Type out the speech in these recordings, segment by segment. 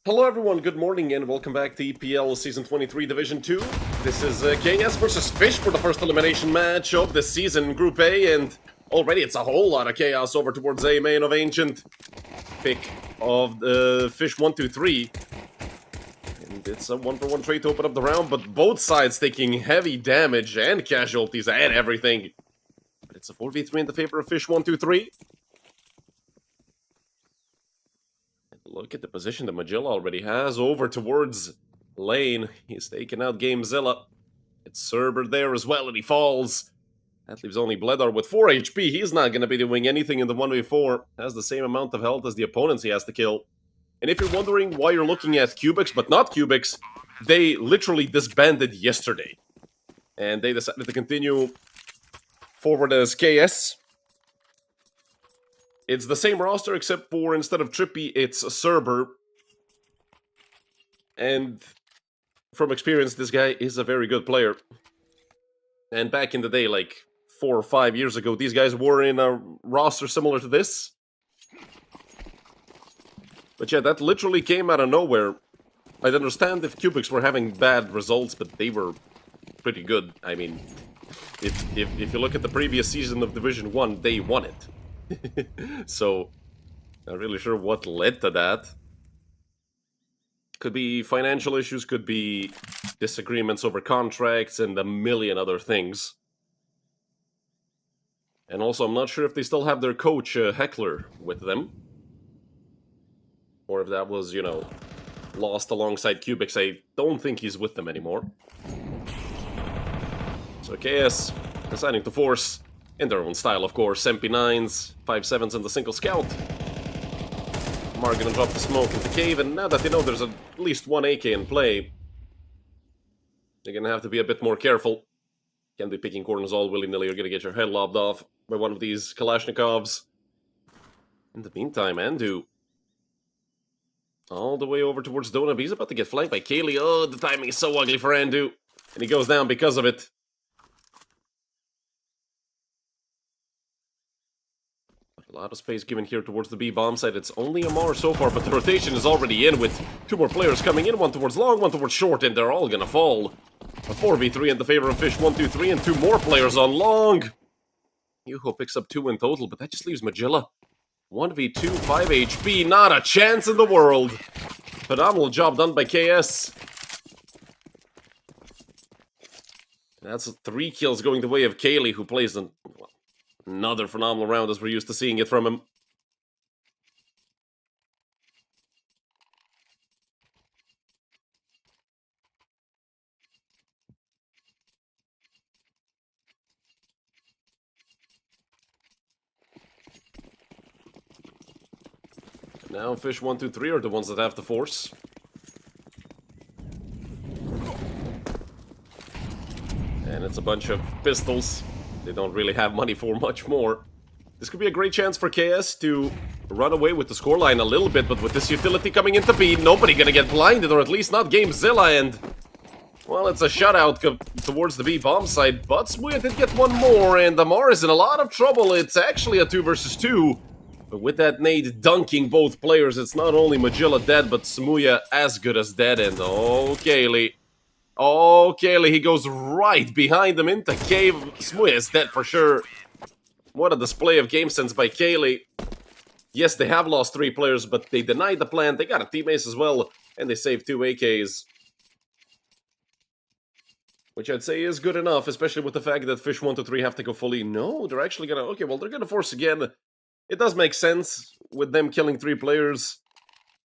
Hello everyone, good morning and welcome back to EPL Season 23 Division 2. This is KS versus Fish for the first elimination match of the season in Group A, and already it's a whole lot of chaos over towards A main of Ancient. Pick of the fish123. And it's a 1-for-1 trade to open up the round, but both sides taking heavy damage and casualties and everything. But it's a 4v3 in the favor of fish123. Look at the position that Magilla already has over towards lane. He's taking out Gamezilla. It's Cerber there as well, and he falls. That leaves only Bledar with 4 HP. He's not going to be doing anything in the 1v4. Has the same amount of health as the opponents he has to kill. And if you're wondering why you're looking at Cubics, but not Cubics, they literally disbanded yesterday. And they decided to continue forward as KS. It's the same roster, except for instead of Trippy, it's Cerber. And from experience, this guy is a very good player. And back in the day, like 4 or 5 years ago, these guys were in a roster similar to this. But yeah, that literally came out of nowhere. I'd understand if Cubics were having bad results, but they were pretty good. I mean, if you look at the previous season of Division 1, they won it. So, not really sure what led to that. Could be financial issues, could be disagreements over contracts, and a million other things. And also, I'm not sure if they still have their coach, Heckler, with them. Or if that was, you know, lost alongside Cubics. I don't think he's with them anymore. So KS deciding to force, in their own style, of course, MP9s, 5.7s, and the single scout. Mar gonna drop the smoke into cave, and now that they know there's at least one AK in play, they're gonna have to be a bit more careful. Can't be picking corners all willy-nilly, you're gonna get your head lobbed off by one of these Kalashnikovs. In the meantime, Andu, all the way over towards Donab. He's about to get flanked by Kaylee. Oh, the timing is so ugly for Andu, and he goes down because of it. A lot of space given here towards the B bomb site. It's only Amar so far, but the rotation is already in with 2 more players coming in. One towards long, one towards short, and they're all gonna fall. A 4v3 in the favor of fish123, and 2 more players on long. Yuho picks up 2 in total, but that just leaves Magilla. 1v2, 5 HP, not a chance in the world. Phenomenal job done by KS. That's 3 kills going the way of Kaylee, who plays another phenomenal round as we're used to seeing it from him. Now fish123 are the ones that have the force. And it's a bunch of pistols. They don't really have money for much more. This could be a great chance for KS to run away with the scoreline a little bit, but with this utility coming into B, nobody gonna get blinded, or at least not Gamezilla, and well, it's a shutout towards the B bomb site, but Smuya did get 1 more, and Amar is in a lot of trouble. It's actually a 2 versus 2, but with that nade dunking both players, it's not only Magilla dead, but Smuya as good as dead, and oh, Kaylee. Oh, Kaylee, he goes right behind them into cave. Smuya is dead for sure. What a display of game sense by Kaylee. Yes, they have lost 3 players, but they denied the plan. They got a team ace as well, and they saved 2 AKs. Which I'd say is good enough, especially with the fact that fish123 have to go fully. No, they're actually gonna... Okay, well, they're gonna force again. It does make sense with them killing 3 players.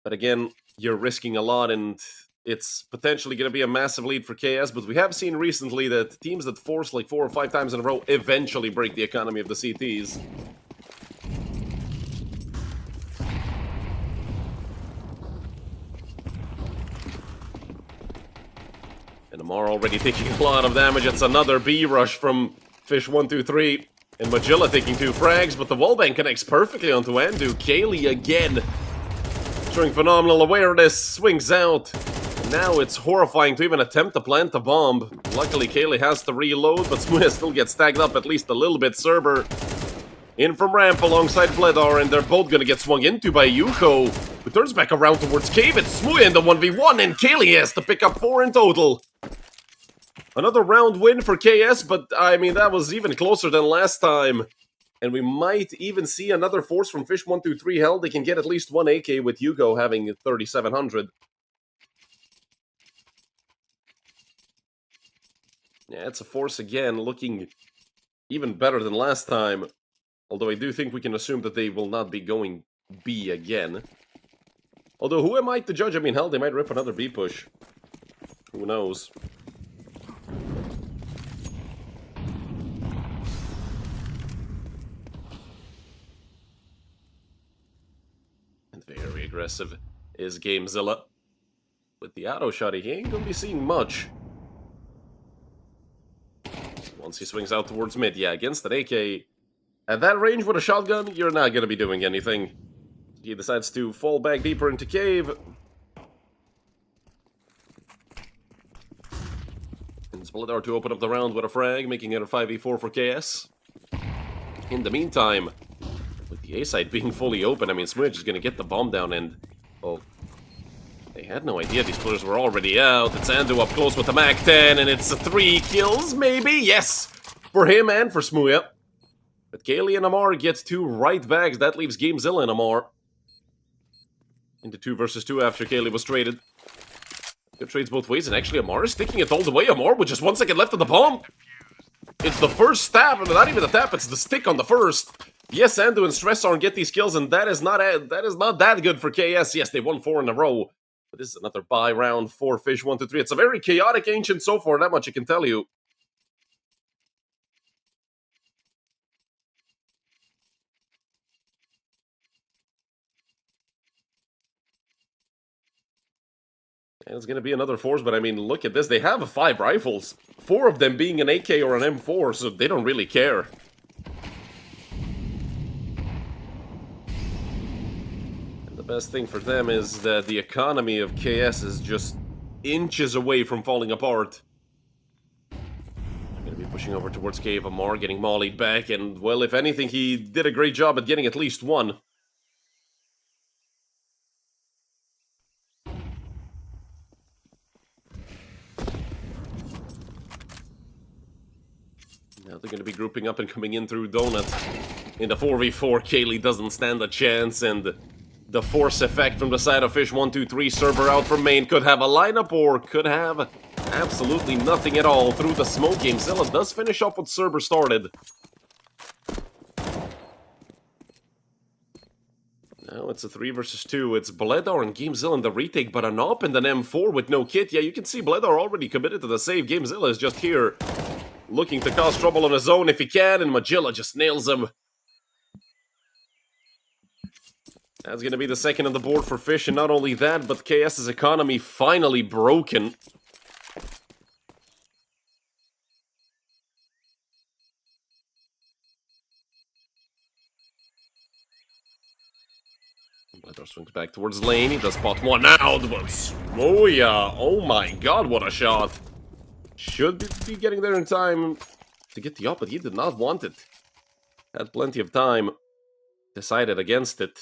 But again, you're risking a lot, and it's potentially going to be a massive lead for KS, but we have seen recently that teams that force like 4 or 5 times in a row eventually break the economy of the CTs. And Amar already taking a lot of damage. It's another B rush from fish123. And Magilla taking 2 frags, but the wallbang connects perfectly onto Andu. Kaylee again, showing phenomenal awareness, swings out. Now it's horrifying to even attempt to plant the bomb. Luckily, Kaylee has to reload, but Smuya still gets tagged up at least a little bit. Cerber in from ramp alongside Bledar, and they're both gonna get swung into by Yuko, who turns back around towards Cave. It's Smuya in the 1v1, and Kaylee has to pick up 4 in total. Another round win for KS, but I mean, that was even closer than last time. And we might even see another force from fish123. Hell, they can get at least 1 AK with Yuko having 3,700. Yeah, it's a force again, looking even better than last time. Although I do think we can assume that they will not be going B again. Although, who am I to judge? I mean, hell, they might rip another B push. Who knows? And very aggressive is Gamezilla. With the auto shot, he ain't gonna be seeing much. Once he swings out towards mid, yeah, against an AK. At that range with a shotgun, you're not gonna be doing anything. He decides to fall back deeper into cave. And Splittar to open up the round with a frag, making it a 5v4 for KS. In the meantime, with the A side being fully open, I mean, Smidge is gonna get the bomb down and... Oh, they had no idea these players were already out. It's Andu up close with the MAC-10, and it's 3 kills, maybe? Yes! For him and for Smuya. But Kaylee and Amar get 2 right backs. That leaves Gamezilla and Amar into 2 versus 2 after Kaylee was traded. Good trades both ways, and actually Amar is sticking it all the way. Amar with just 1 second left of the bomb. It's the first tap, and not even the tap, it's the stick on the first. Yes, Andu and Stressarm get these kills, and that is not that good for KS. Yes, they won 4 in a row. But this is another bye round for fish123. It's a very chaotic Ancient so far, that much I can tell you. And it's going to be another force, but I mean, look at this. They have 5 rifles. 4 of them being an AK or an M4, so they don't really care. And the best thing for them is that the economy of KS is just inches away from falling apart. I'm going to be pushing over towards Cave. Amar getting mollied back, and, well, if anything, he did a great job at getting at least 1. Now they're going to be grouping up and coming in through Donut. In the 4v4, Kaylee doesn't stand a chance, and the force effect from the side of fish123, Cerber out from main, could have a lineup or could have absolutely nothing at all through the smoke. Gamezilla does finish up what Cerber started. Now it's a 3 versus 2. It's Bledar and Gamezilla in the retake, but an op and an M4 with no kit. Yeah, you can see Bledar already committed to the save. Gamezilla is just here, looking to cause trouble on his own if he can, and Magilla just nails him. That's going to be the second on the board for Fish, and not only that, but KS's economy finally broken. Bledar swings back towards lane. He does spot 1 out, but Smuya, oh my god, what a shot. Should be getting there in time to get the up, but he did not want it. Had plenty of time. Decided against it.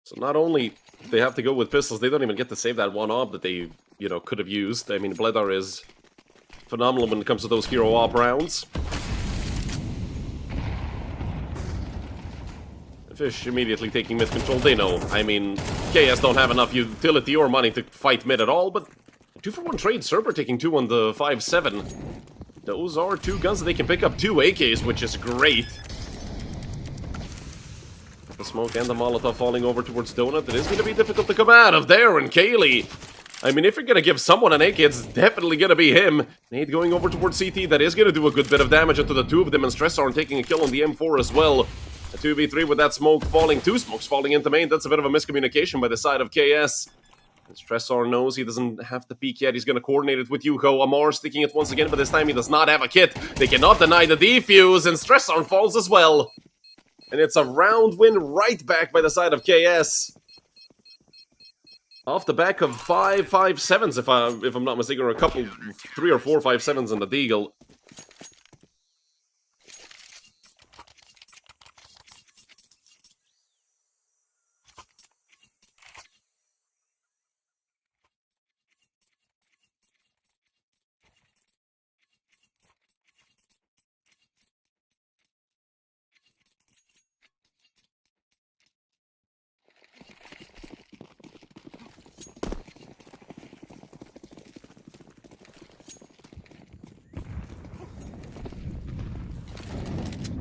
So not only they have to go with pistols, they don't even get to save that 1 op that they, you know, could have used. I mean, Bledar is phenomenal when it comes to those hero op rounds. Fish immediately taking mid control. They know. I mean, KS don't have enough utility or money to fight mid at all, but 2-for-1 trade. Cerber taking 2 on the 5-7. Those are 2 guns that they can pick up, 2 AKs, which is great. The smoke and the Molotov falling over towards Donut. It is going to be difficult to come out of there, and Kaylee. I mean, if you're going to give someone an AK, it's definitely going to be him. Nade going over towards CT. That is going to do a good bit of damage onto the 2 of them, and Stressarm taking a kill on the M4 as well. A 2v3 with that smoke falling. 2 smokes falling into main. That's a bit of a miscommunication by the side of KS. And Stressarm knows he doesn't have to peek yet. He's going to coordinate it with Yuko. Amar sticking it once again, but this time he does not have a kit. They cannot deny the defuse, and Stressarm falls as well. And it's a round win right back by the side of KS. Off the back of 5-5-7s, if I'm not mistaken, or a couple, 3 or 4 5-7s in the Deagle.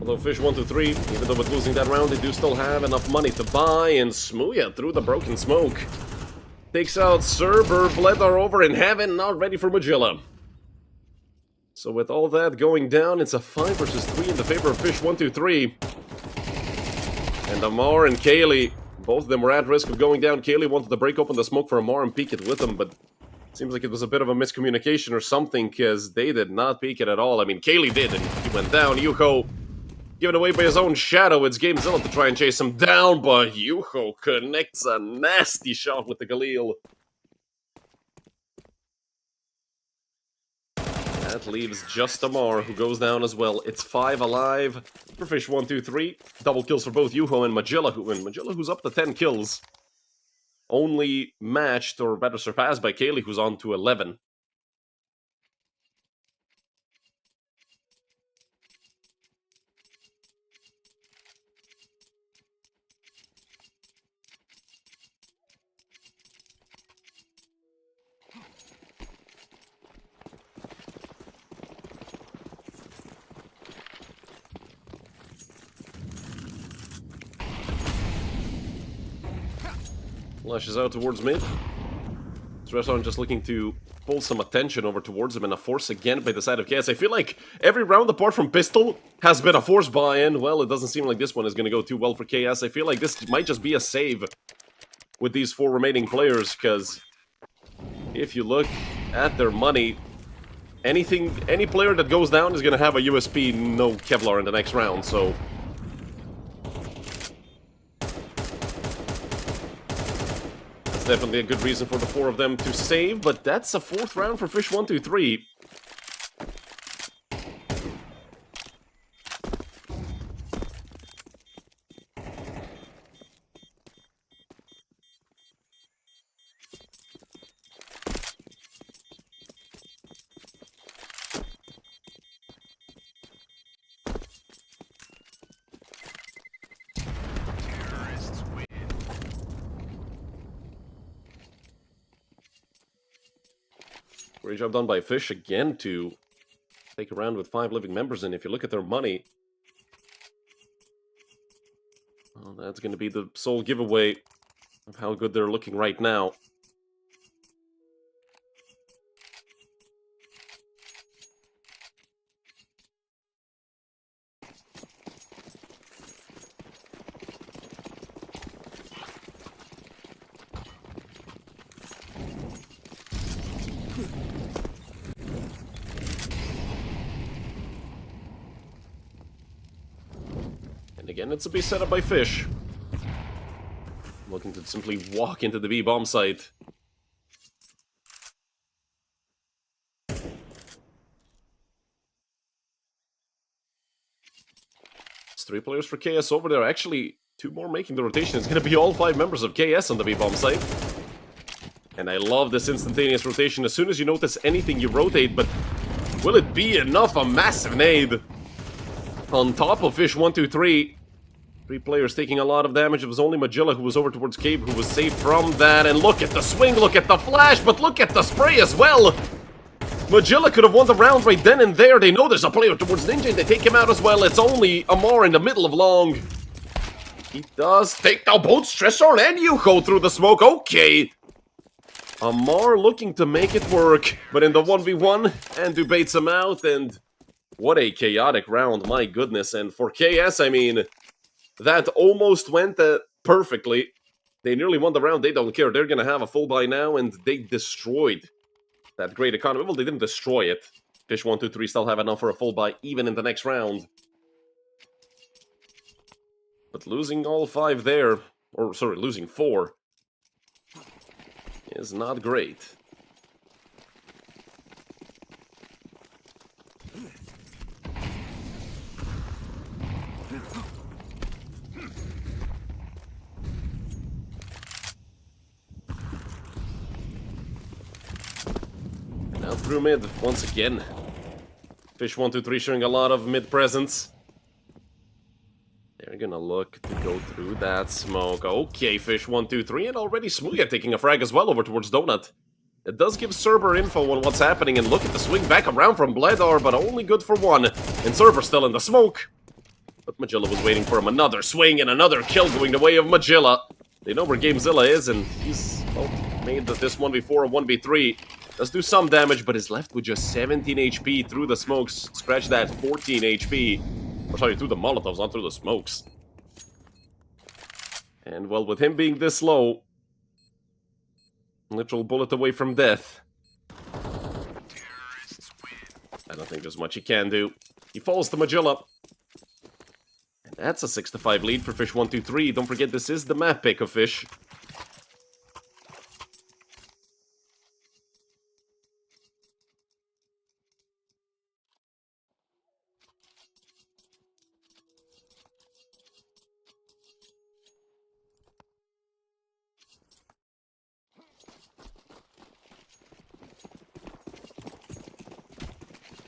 Although fish123, even though with losing that round, they do still have enough money to buy, and Smooya through the broken smoke takes out Cerber. Bled are over in heaven, not ready for Magilla. So with all that going down, it's a 5 versus 3 in the favor of fish123. And Amar and Kaylee, both of them were at risk of going down. Kaylee wanted to break open the smoke for Amar and peek it with him, but it seems like it was a bit of a miscommunication or something, because they did not peek it at all. I mean, Kaylee did, and he went down. Yuho given away by his own shadow. It's Gamezilla to try and chase him down, but Yuho connects a nasty shot with the Galil. That leaves just Amar, who goes down as well. It's 5 alive for fish123. Double kills for both Yuho and Magilla, who's up to 10 kills. Only matched, or better surpassed, by Kaylee, who's on to 11. Lashes out towards mid. Stresson just looking to pull some attention over towards him, and a force again by the side of KS. I feel like every round apart from Pistol has been a force buy-in. Well, it doesn't seem like this one is going to go too well for KS. I feel like this might just be a save with these 4 remaining players, because if you look at their money, any player that goes down is going to have a USP no Kevlar in the next round, so definitely a good reason for the 4 of them to save, but that's a 4th round for fish123. Great job done by Fish again to take a round with 5 living members, and if you look at their money, well, that's going to be the sole giveaway of how good they're looking right now. And again, it's a B set up by Fish. Looking to simply walk into the B bomb site. It's 3 players for KS over there. Actually, 2 more making the rotation. It's going to be all 5 members of KS on the B bomb site. And I love this instantaneous rotation. As soon as you notice anything, you rotate, but will it be enough? A massive nade on top of fish123. 3 players taking a lot of damage. It was only Magilla who was over towards Cave who was safe from that. And look at the swing, look at the flash, but look at the spray as well. Magilla could have won the round right then and there. They know there's a player towards Ninja, and they take him out as well. It's only Amar in the middle of long. He does take down both Stressor and Yuko through the smoke. Okay. Amar looking to make it work, but in the 1v1, Andu baits him out, and what a chaotic round, my goodness. And for KS, I mean, that almost went perfectly. They nearly won the round. They don't care. They're going to have a full buy now, and they destroyed that great economy. Well, they didn't destroy it. fish123 still have enough for a full buy, even in the next round. But losing all 5 there, or sorry, losing 4, is not great. And now through mid once again. Fish123 showing a lot of mid presence. They're gonna look to go through that smoke. Okay, Fish123, and already Smooya taking a frag as well over towards Donut. It does give Cerber info on what's happening, and look at the swing back around from Bledar, but only good for 1. And Cerber still in the smoke. But Magilla was waiting for him. Another swing and another kill going the way of Magilla. They know where GameZilla is, and he's, well, made this 1v4 a 1v3. Does do some damage, but is left with just 17 HP through the smokes. Scratch that, 14 HP. Or sorry, through the Molotovs, not through the smokes. And, well, with him being this low, literal bullet away from death, I don't think there's much he can do. He falls to Magilla. And that's a 6-5 lead for Fish123. Don't forget, this is the map pick of Fish.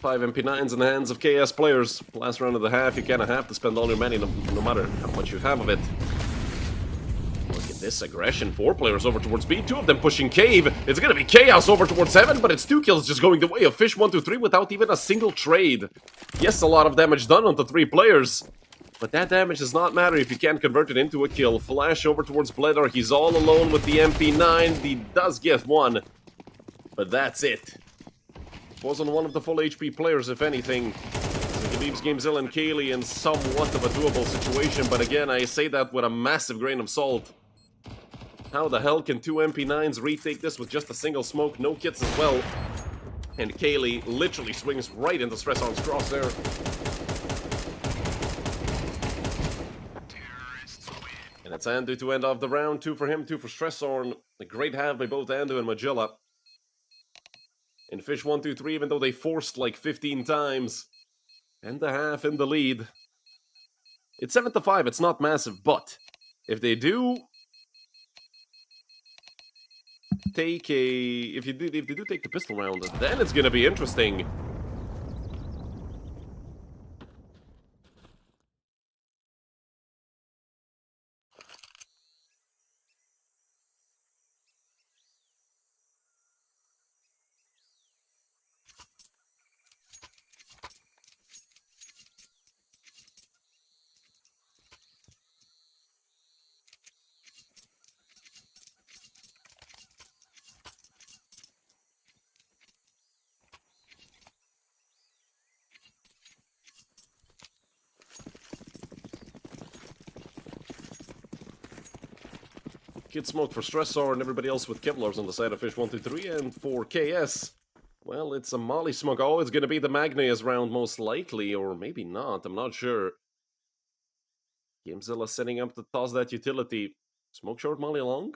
Five MP9s in the hands of KS players. Last round of the half, you kind of have to spend all your money no matter how much you have of it. Look at this aggression. 4 players over towards B, 2 of them pushing Cave. It's gonna be Chaos over towards Heaven, but it's 2 kills just going the way of Fish123 without even a single trade. Yes, a lot of damage done onto 3 players, but that damage does not matter if you can't convert it into a kill. Flash over towards Bledar. He's all alone with the MP9. He does get 1, but that's it. Wasn't one of the full HP players, if anything. So he leaves GameZilla and Kaylee in somewhat of a doable situation, but again, I say that with a massive grain of salt. How the hell can 2 MP9s retake this with just a single smoke, no kits as well? And Kaylee literally swings right into Stressor's crosshair. And it's Andu to end off the round. 2 for him, 2 for Stressorn. A great half by both Andu and Magilla. And Fish123, even though they forced like 15 times, and a half in the lead. It's 7-5, it's not massive, but if they do take if they do take the pistol round, then it's gonna be interesting. Kid smoke for Stressor and everybody else with Kevlars on the side of Fish123, and for KS, well, it's a Molly smoke. Oh, it's gonna be the Magnus round most likely, or maybe not, I'm not sure. GameZilla setting up to toss that utility. Smoke short, Molly long?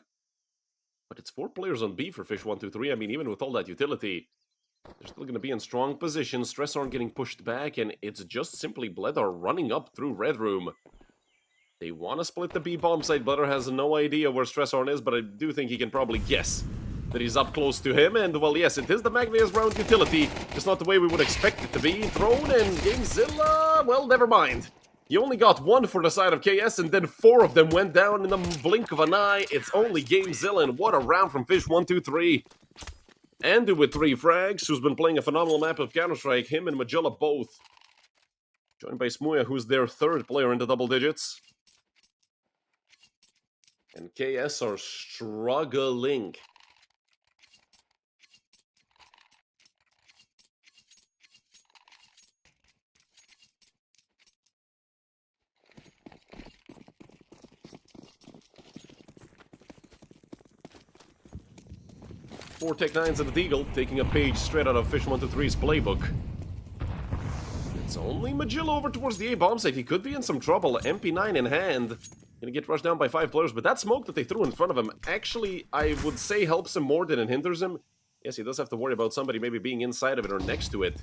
But it's 4 players on B for Fish123. I mean, even with all that utility, they're still gonna be in strong position. Stressor getting pushed back, and it's just simply Bledar running up through Red Room. They want to split the B-bomb site. Bledar has no idea where Stressorn is, but I do think he can probably guess that he's up close to him. And, well, yes, it is the Magnus round utility. Just not the way we would expect it to be. Thrown in GameZilla, well, never mind. You only got 1 for the side of KS, and then 4 of them went down in the blink of an eye. It's only GameZilla, and what a round from Fish123. Andu with 3 frags, who's been playing a phenomenal map of Counter-Strike. Him and Magilla both. Joined by Smooya, who's their 3rd player in the double digits. And KS are struggling. Four Tech 9s and the Deagle, taking a page straight out of Fish123's playbook. It's only Magilla over towards the A-bomb site. He could be in some trouble. MP9 in hand. Gonna get rushed down by 5 players, but that smoke that they threw in front of him actually, I would say, helps him more than it hinders him. Yes, he does have to worry about somebody maybe being inside of it or next to it.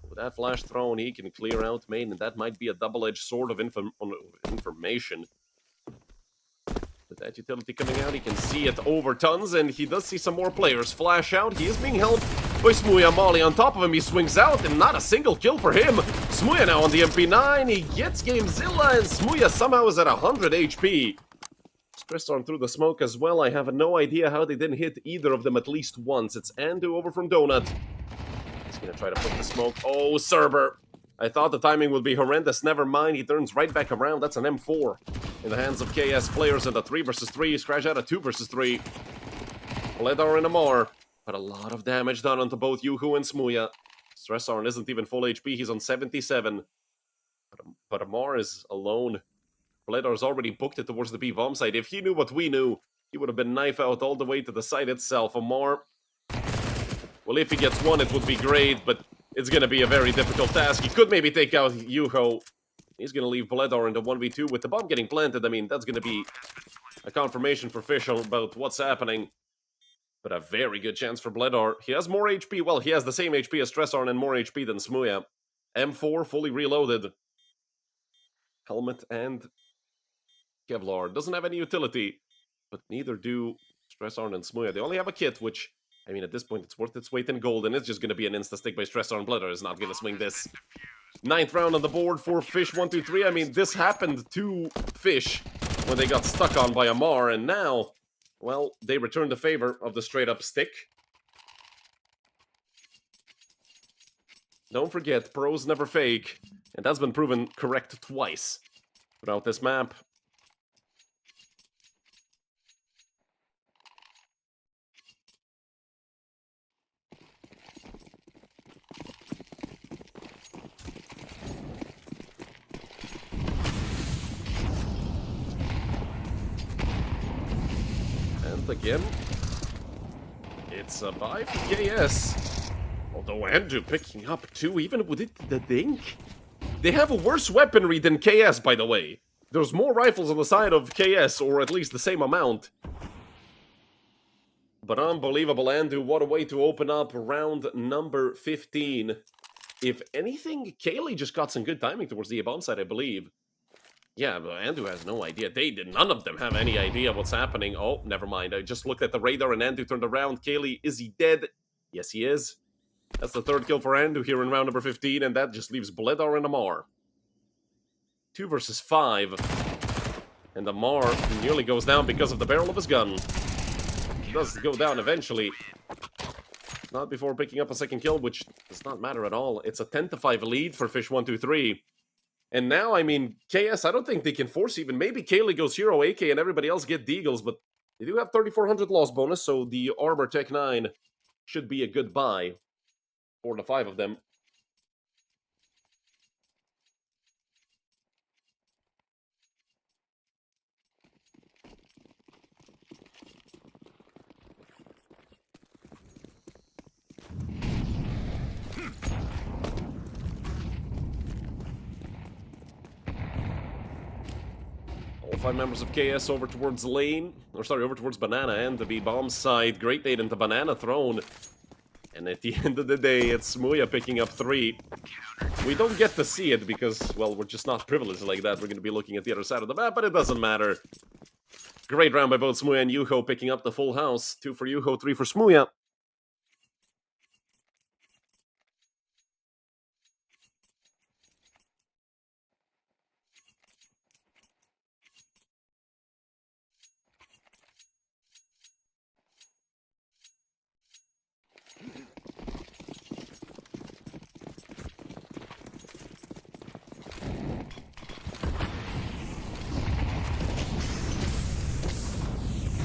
With that flash thrown, he can clear out main, and that might be a double-edged sword of information. With that utility coming out, he can see it over tons, and he does see some more players flash out. He is being held by Smooya. Molly on top of him, he swings out, and not a single kill for him. Smooya now on the MP9, he gets Gamezilla, and Smooya somehow is at 100 HP. Stresstorm through the smoke as well. I have no idea how they didn't hit either of them at least once. It's Andu over from Donut. He's gonna try to put the smoke. Oh, Cerber. I thought the timing would be horrendous. Never mind, he turns right back around. That's an M4 in the hands of KS players in the 3 versus 3. Scratch out a 2 versus 3. Bledar and Amar. But a lot of damage done onto both Yuhu and Smooya. Stressarn isn't even full HP. He's on 77. But Amar is alone. Bledar's already booked it towards the B-bomb site. If he knew what we knew, he would have been knife out all the way to the site itself. Amar, well, if he gets one, it would be great, but it's going to be a very difficult task. He could maybe take out Yuho. He's going to leave Bledar into 1v2 with the bomb getting planted. I mean, that's going to be a confirmation for Fish about what's happening. But a very good chance for Bledar. He has more HP. Well, he has the same HP as Stressarn and more HP than Smooya. M4 fully reloaded. Helmet and Kevlar. Doesn't have any utility. But neither do Stressarn and Smooya. They only have a kit, which, I mean, at this point, it's worth its weight in gold, and it's just going to be an insta-stick by Stressarn. Bledar is not going to swing this. 9th round on the board for fish123. I mean, this happened to Fish when they got stuck on by Amar, and now, well, they return the favor of the straight-up stick. Don't forget, pros never fake, and that's been proven correct twice throughout this map. Again, it's a buy for KS. Although Andu picking up 2, even with it, the dink. They have a worse weaponry than KS, by the way. There's more rifles on the side of KS, or at least the same amount. But unbelievable, Andu, what a way to open up round number 15. If anything, Kaylee just got some good timing towards the bomb side, I believe. Yeah, but Andu has no idea. None of them have any idea what's happening. Oh, never mind. I just looked at the radar and Andu turned around. Kaylee, is he dead? Yes, he is. That's the 3rd kill for Andu here in round number 15, and that just leaves Bledar and Amar. 2 versus 5. And Amar nearly goes down because of the barrel of his gun. He does go down eventually. Not before picking up a 2nd kill, which does not matter at all. It's a 10-5 lead for fish123. And now, I mean, KS, I don't think they can force even. Maybe Kaylee goes Hero AK and everybody else get Deagles, but they do have 3,400 loss bonus, so the Armor Tech 9 should be a good buy for the 5 of them. All 5 members of KS over towards lane, or sorry, over towards Banana and the B-bomb side. Great nade into Banana thrown. And at the end of the day, it's Smooya picking up 3. We don't get to see it because, well, we're just not privileged like that. We're going to be looking at the other side of the map, but it doesn't matter. Great round by both Smooya and Yuho picking up the full house. 2 for Yuho, 3 for Smooya.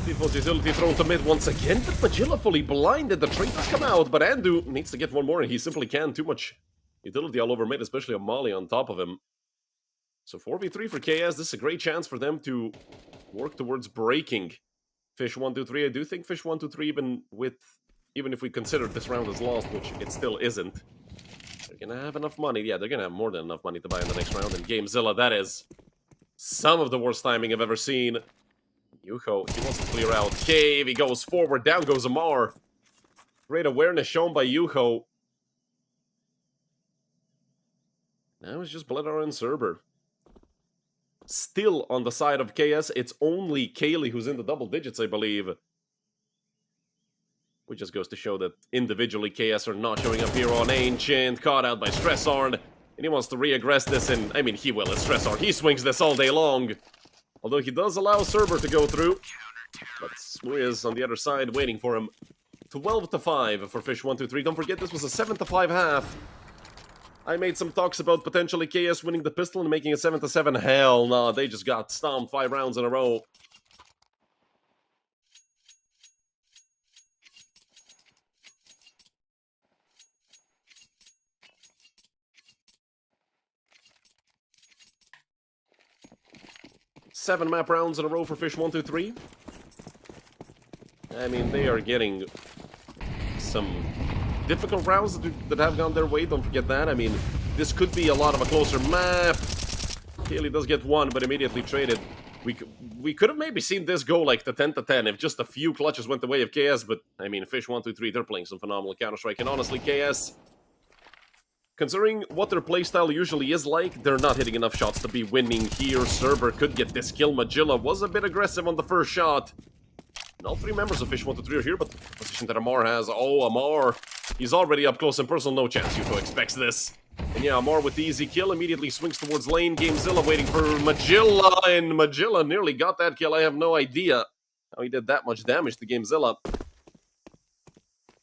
Default utility thrown to mid once again, but Magilla fully blinded. The traitors come out, but Andu needs to get one more, and he simply can't. Too much utility all over mid, especially on Molly on top of him. So 4v3 for KS. This is a great chance for them to work towards breaking fish123. I do think fish123, even if we consider this round as lost, which it still isn't, They're gonna have enough money. Yeah, they're gonna have more than enough money to buy in the next round. And Gamezilla, that is some of the worst timing I've ever seen. Yuho, he wants to clear out Cave. He goes forward. Down goes Amar. Great awareness shown by Yuho. Now it's just Bledar and Cerber. Still on the side of KS. It's only Kaylee who's in the double digits, I believe. Which just goes to show that individually KS are not showing up here on Ancient. Caught out by Stressard. And he wants to re-aggress this, and I mean, he will. It's Stressard. He swings this all day long. Although he does allow Cerber to go through. But Smooya is on the other side waiting for him. 12-5 for fish123. Don't forget, this was a 7-5 half. I made some talks about potentially KS winning the pistol and making it 7-7. Hell no, they just got stomped 5 rounds in a row. Seven map rounds in a row for fish123. I mean, they are getting some difficult rounds that have gone their way, don't forget that. I mean, this could be a lot of a closer map. Kaylee does get one, but immediately traded. We could have maybe seen this go like the 10-10 if just a few clutches went the way of KS, but I mean, fish123, they're playing some phenomenal Counter-Strike, and honestly, KS, considering what their playstyle usually is like, they're not hitting enough shots to be winning here. Cerber could get this kill. Magilla was a bit aggressive on the first shot. And all 3 members of fish123 are here, but the position that Amar has. Oh, Amar. He's already up close and personal. No chance Yuko expects this. And yeah, Amar with the easy kill immediately swings towards lane. Gamezilla waiting for Magilla, and Magilla nearly got that kill. I have no idea how he did that much damage to Gamezilla.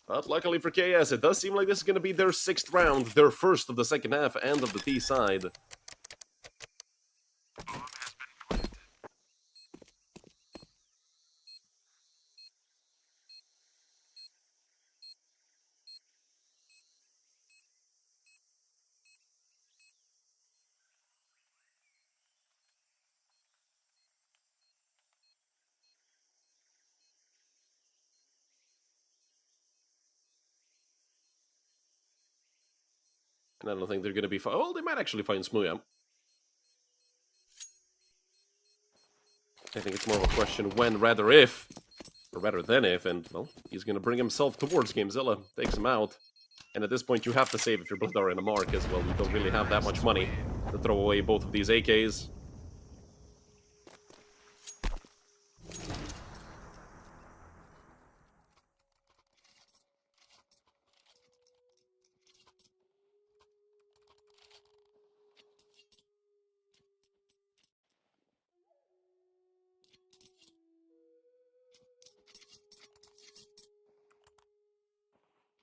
But luckily for KS, it does seem like this is going to be their 6th round, their first of the second half and of the T side. And I don't think they're going to be... Well, they might actually find Smooya. I think it's more of a question when rather if. Or rather than if. And, well, he's going to bring himself towards Gamezilla. Takes him out. And at this point, you have to save if you're Bledar and Amar, because, well, you don't really have that much money to throw away both of these AKs.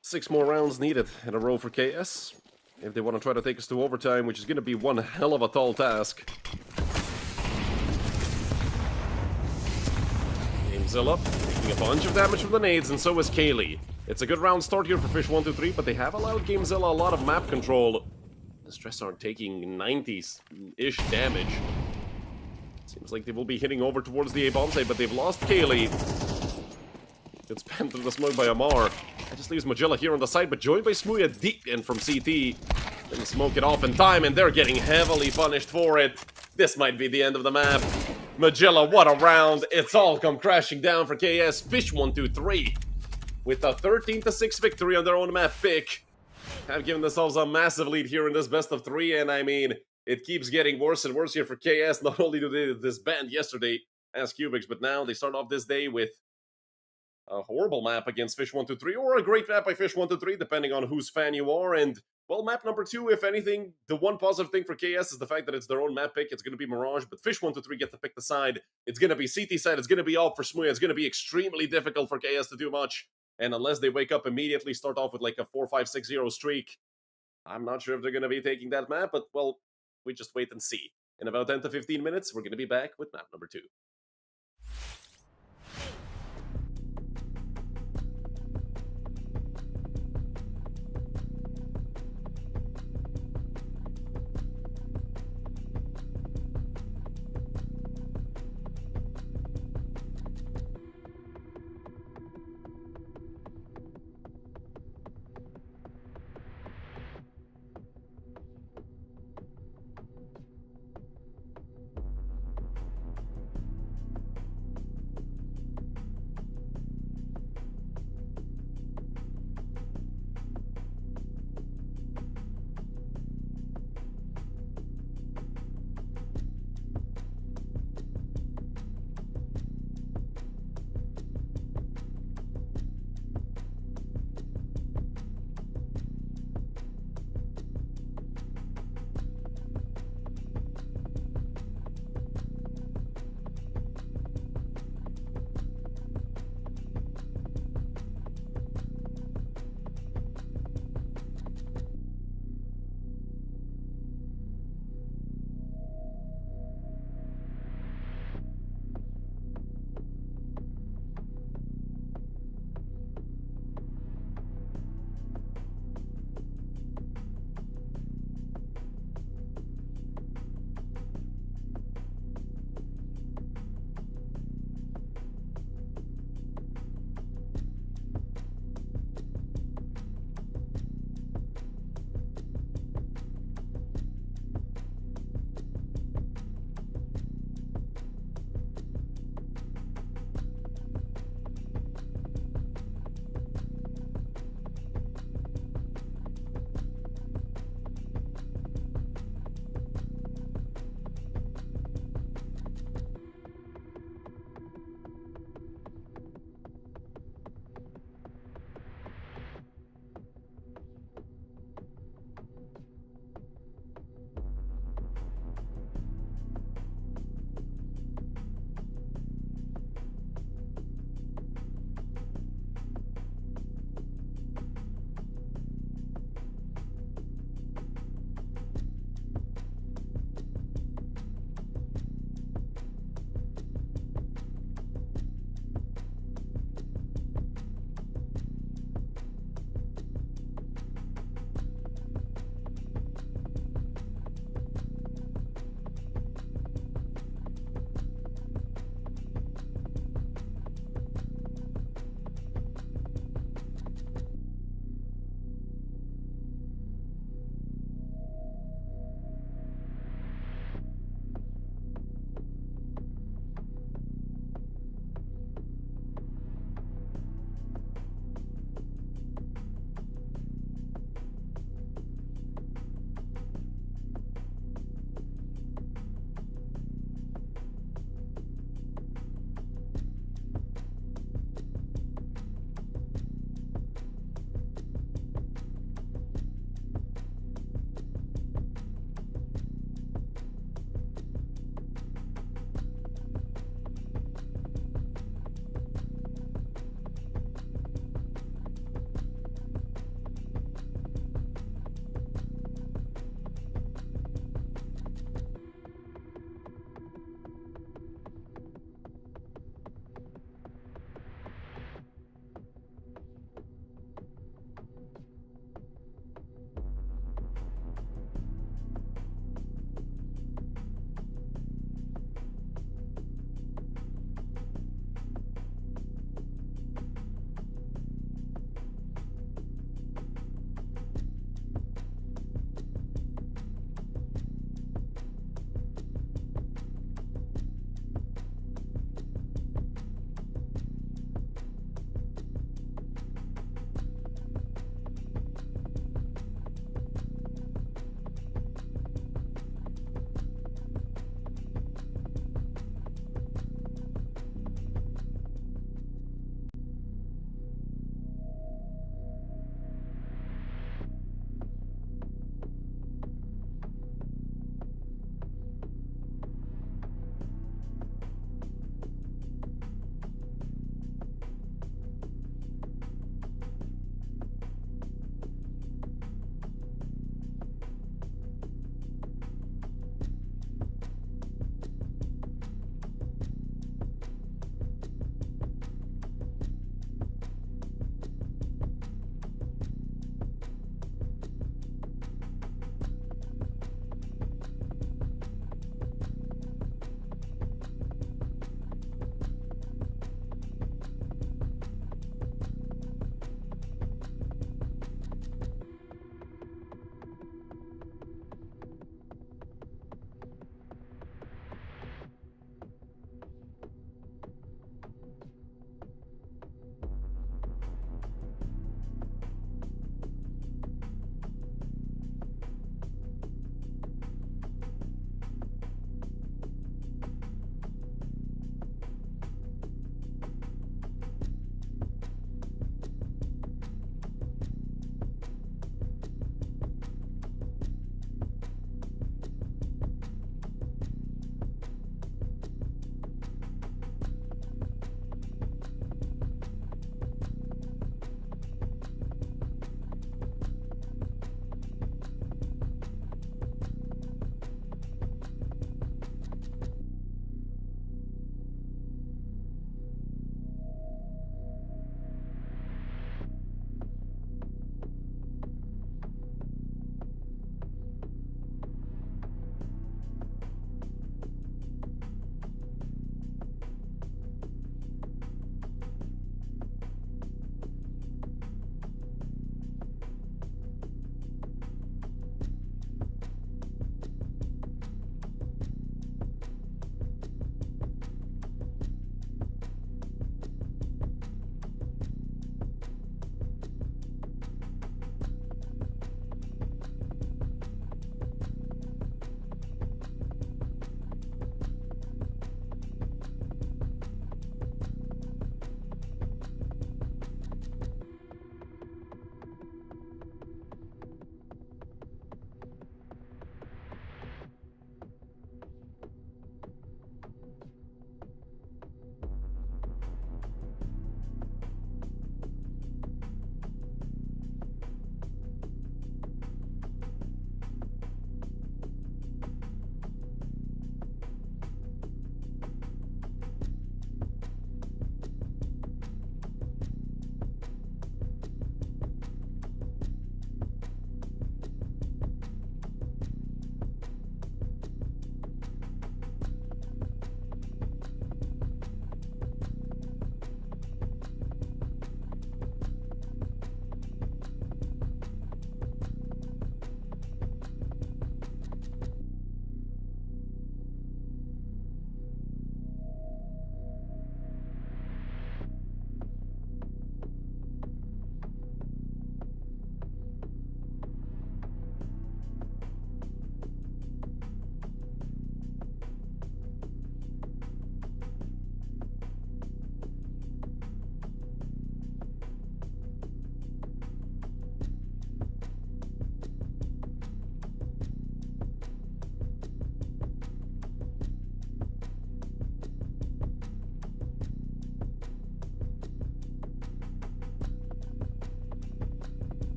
Six more rounds needed in a row for KS. If they want to try to take us to overtime, which is going to be one hell of a tall task. Gamezilla taking a bunch of damage from the nades, and so is Kaylee. It's a good round start here for fish123, but they have allowed Gamezilla a lot of map control. The Stressard taking 90s-ish damage. Seems like they will be hitting over towards the A-bomb site, but they've lost Kaylee. Gets penned through the smoke by Amar. That just leaves Magilla here on the side, but joined by Smooya deep in from CT. Didn't smoke it off in time, and they're getting heavily punished for it. This might be the end of the map. Magilla, what a round. It's all come crashing down for KS. fish123 with a 13-6 victory on their own map pick. Have given themselves a massive lead here in this best of 3, and I mean, it keeps getting worse and worse here for KS. Not only did they disband yesterday as Cubics, but now they start off this day with a horrible map against fish123, or a great map by fish123, depending on whose fan you are. And, well, map number 2, if anything, the one positive thing for KS is the fact that it's their own map pick. It's going to be Mirage, but fish123 get to pick the side. It's going to be CT side. It's going to be all for Smooya. It's going to be extremely difficult for KS to do much. And unless they wake up immediately, start off with like a 4-5-6-0 streak, I'm not sure if they're going to be taking that map, but, well, we just wait and see. In about 10 to 15 minutes, we're going to be back with map number 2.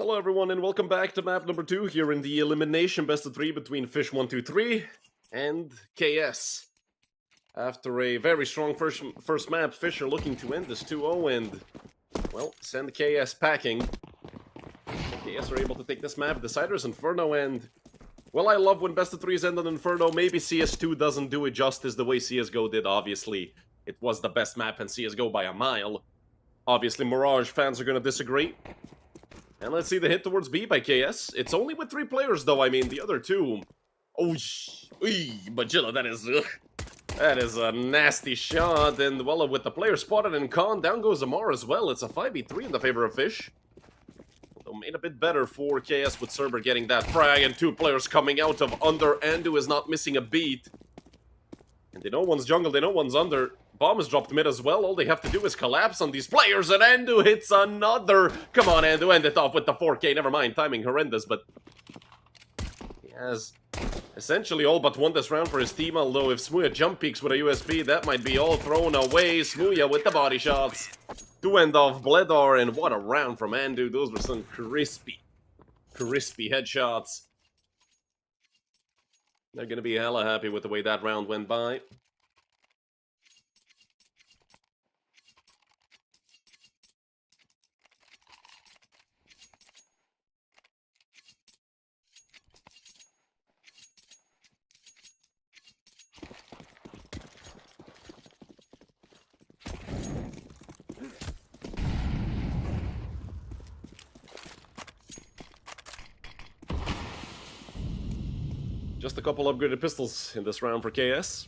Hello everyone and welcome back to map number 2 here in the elimination best of 3 between fish123 and KS. After a very strong first map, Fish are looking to end this 2-0 and, well, send KS packing. KS are able to take this map, Deciders, Inferno, and, well, I love when best of 3s end on Inferno. Maybe CS2 doesn't do it justice the way CSGO did, obviously. It was the best map in CSGO by a mile. Obviously, Mirage fans are going to disagree. And let's see the hit towards B by KS. It's only with 3 players, though. I mean, the other 2... Oh, Bajilla, that is a nasty shot. And, well, with the player spotted in con, down goes Amar as well. It's a 5v3 in the favor of Fish. Although made a bit better for KS with Cerber getting that frag. And 2 players coming out of under. Andu is not missing a beat. And they know one's jungle, they know one's under. Bomb is dropped mid as well. All they have to do is collapse on these players, and Andu hits another. Come on, Andu, end it off with the 4K. Never mind, timing horrendous, but he has essentially all but won this round for his team, although if Smooya jump peaks with a USP, that might be all thrown away. Smooya with the body shots to end off Bledar, and what a round from Andu. Those were some crispy headshots. They're gonna be hella happy with the way that round went by. Just a couple upgraded pistols in this round for KS.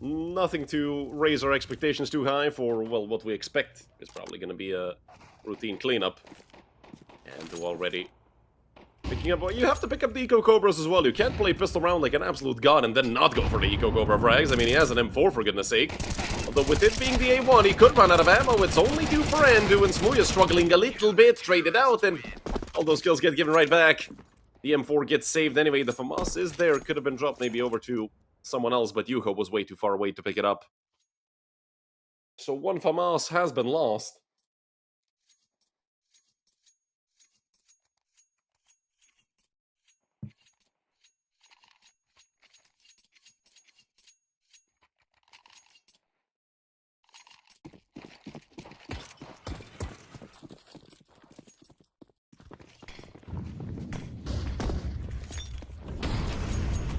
Nothing to raise our expectations too high for, well, what we expect is probably going to be a routine cleanup. And already picking up... You have to pick up the Eco Cobras as well. You can't play pistol round like an absolute god and then not go for the Eco Cobra frags. I mean, he has an M4 for goodness sake. Although with it being the A1, he could run out of ammo. It's only due for Andu, and Smooya struggling a little bit. Traded out, and all those kills get given right back. The M4 gets saved anyway. The FAMAS is there. Could have been dropped maybe over to someone else, but Yuho was way too far away to pick it up. So 1 FAMAS has been lost.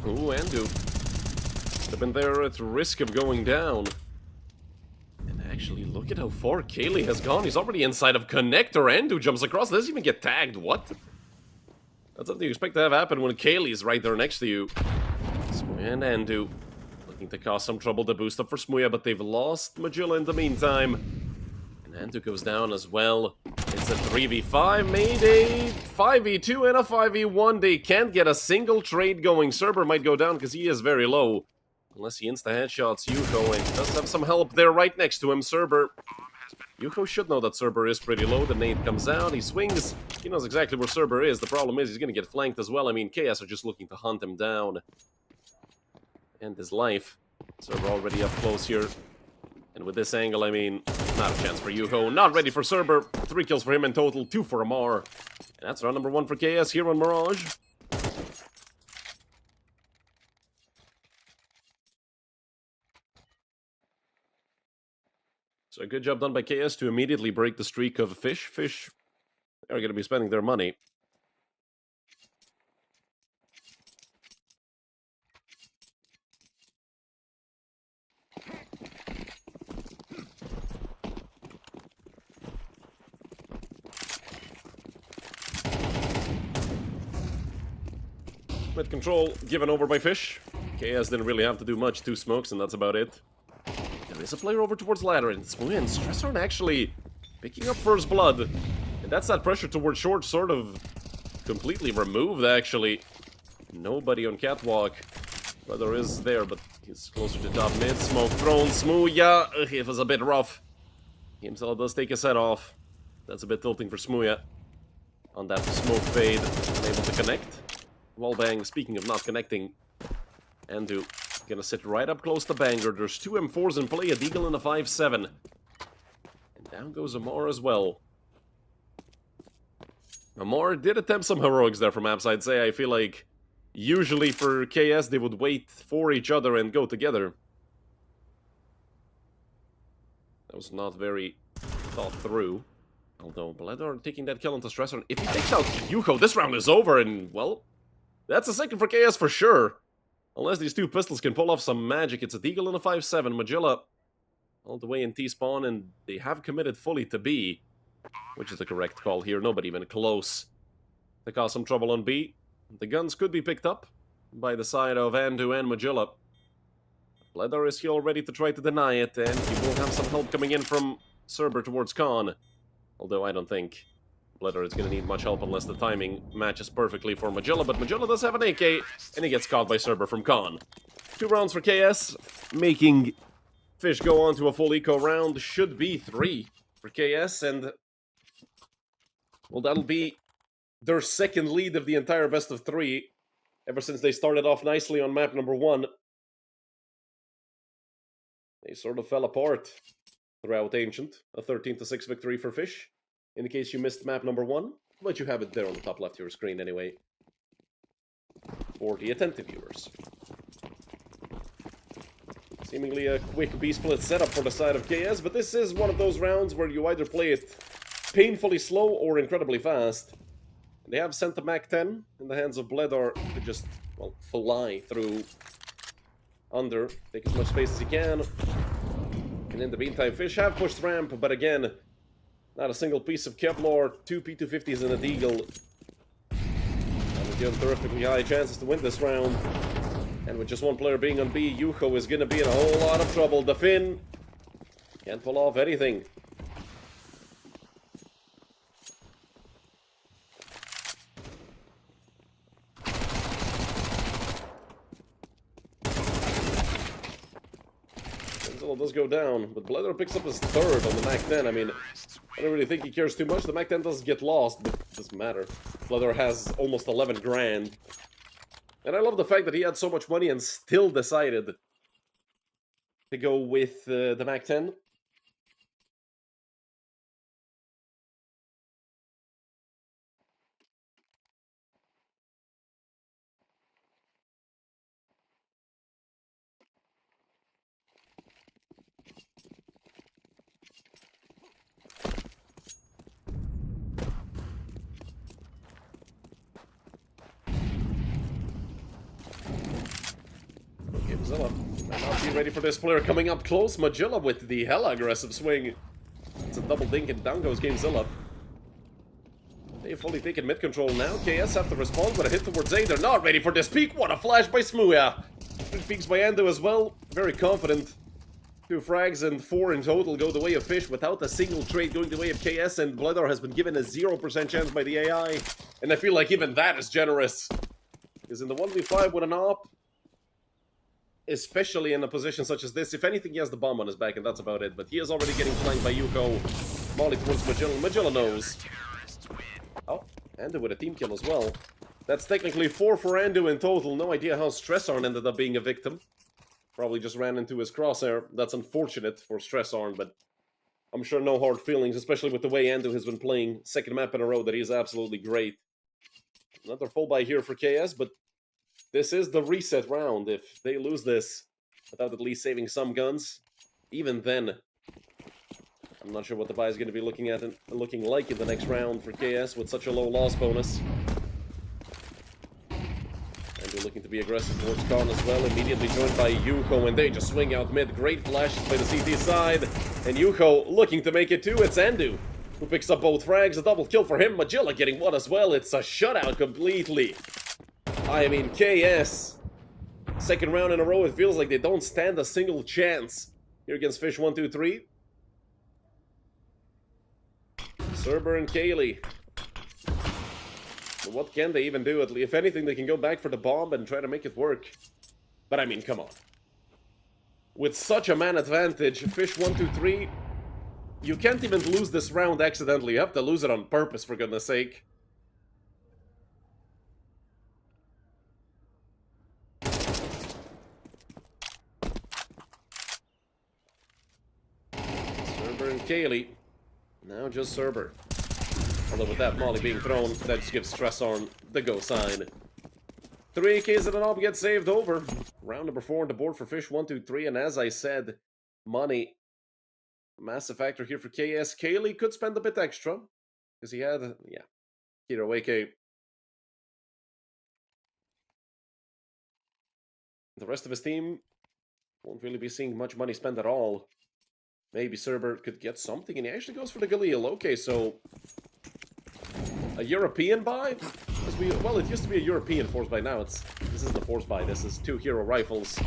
Ooh, Andu. They've been there at risk of going down. And actually, look at how far Kaylee has gone. He's already inside of connector. Andu jumps across. Doesn't even get tagged. What? That's something you expect to have happen when Kaylee's right there next to you. Smooya and Andu looking to cause some trouble to boost up for Smooya, but they've lost Magilla in the meantime. And Andu goes down as well. It's a 3v5, made a 5v2 and a 5v1. They can't get a single trade going. Cerber might go down because he is very low. Unless he insta-headshots Yuko, and does have some help there right next to him. Cerber. Yuko should know that Cerber is pretty low. The nade comes out, he swings. He knows exactly where Cerber is. The problem is he's going to get flanked as well. I mean, KS are just looking to hunt him down. End his life. Cerber already up close here. And with this angle, I mean, not a chance for Yuho. Not ready for Cerber. 3 kills for him in total, 2 for Amar. And that's round number 1 for KS here on Mirage. So a good job done by KS to immediately break the streak of Fish. Fish are going to be spending their money. Mid control given over by Fish. KS didn't really have to do much. 2 smokes and that's about it. There is a player over towards ladder, and Smooya and Stressorn actually picking up first blood. And that's that pressure towards short sort of completely removed, actually. Nobody on catwalk. Brother is there, but he's closer to top mid. Smoke thrown. Smooya. It was a bit rough. He himself does take his head off. That's a bit tilting for Smooya. On that smoke fade. Unable to connect. Wallbang, speaking of not connecting. Andu gonna sit right up close to Banger. There's 2 M4s in play, a Deagle and a 5-7. And down goes Amar as well. Amor did attempt some heroics there from Apps, I'd say. I feel like usually for KS they would wait for each other and go together. That was not very thought through. Although Bledor taking that kill onto Stressor. If he takes out Yuko, this round is over, and, well, that's a second for KS for sure. Unless these two pistols can pull off some magic. It's a Deagle and a 5-7. Magilla all the way in T-spawn, and they have committed fully to B, which is the correct call here. Nobody even close to cause some trouble on B. The guns could be picked up by the side of Andu and Magilla. Bledor is here ready to try to deny it, and he will have some help coming in from Cerber towards Khan. Although I don't think Bledor is going to need much help unless the timing matches perfectly for Magilla. But Magilla does have an AK, and he gets caught by Cerber from Khan. 2 rounds for KS, making Fish go on to a full eco round. Should be 3 for KS, and, well, that'll be their second lead of the entire best of 3, ever since they started off nicely on map number 1. They sort of fell apart throughout Ancient. A 13-6 victory for Fish, in case you missed map number 1. But you have it there on the top left of your screen anyway, for the attentive viewers. Seemingly a quick B-split setup for the side of KS, but this is one of those rounds where you either play it painfully slow or incredibly fast. They have sent the Mac-10 in the hands of Bledor to just, well, fly through under, take as much space as he can. And in the meantime, Fish have pushed ramp, but again, not a single piece of Kevlar, 2 P250s and a Deagle. And with the terrifically high chances to win this round. And with just one player being on B, Yuko is going to be in a whole lot of trouble. The Finn can't pull off anything. Does go down, but Bledor picks up his 3rd on the Mac-10. I mean, I don't really think he cares too much. The Mac-10 doesn't get lost, but it doesn't matter. Bledor has almost 11 grand. And I love the fact that he had so much money and still decided to go with the Mac-10. Zilla might not be ready for this player coming up close. Magilla with the hella aggressive swing. It's a double dink and down goes GameZilla. They've fully taken mid control now. KS have to respond, but a hit towards A. They're not ready for this peak. What a flash by Smuya. 3 peaks by Ando as well. Very confident. 2 frags and 4 in total go the way of Fish without a single trade going the way of KS, and Bledor has been given a 0% chance by the AI. And I feel like even that is generous. Because in the 1v5 with an op, especially in a position such as this, if anything, he has the bomb on his back, and that's about it. But he is already getting flanked by Yuko. Molly towards Magilla. Magilla knows. Oh, Andu with a team kill as well. That's technically 4 for Andu in total. No idea how Stressarn ended up being a victim. Probably just ran into his crosshair. That's unfortunate for Stressarn, but I'm sure no hard feelings, especially with the way Andu has been playing. Second map in a row that he's absolutely great. Another full buy here for KS, but this is the reset round. If they lose this without at least saving some guns, even then, I'm not sure what the buy is going to be looking like in the next round for KS with such a low loss bonus. And they're looking to be aggressive towards Khan as well. Immediately joined by Yuko, and they just swing out mid. Great flashes by the CT side. And Yuko looking to make it too. It's Andu who picks up both frags. A double kill for him. Magilla getting one as well. It's a shutout completely. I mean, KS, second round in a row, it feels like they don't stand a single chance here against fish123. Cerber and Kaylee. But what can they even do? If anything, they can go back for the bomb and try to make it work. But I mean, come on. With such a man advantage, fish123, you can't even lose this round accidentally. You have to lose it on purpose, for goodness sake. Cerber and Kaylee. Now just Cerber. Although with that molly being thrown, that just gives Stressorn the go sign. 3 Ks and an op get saved over. Round number 4 on the board for fish123, and as I said, money. Massive factor here for KS. Kaylee could spend a bit extra, because he had, yeah, Hero AK. The rest of his team won't really be seeing much money spent at all. Maybe Cerber could get something, and he actually goes for the Galil. Okay, so a European buy? Well, it used to be a European force buy. Now this isn't a force buy. This is 2 hero rifles.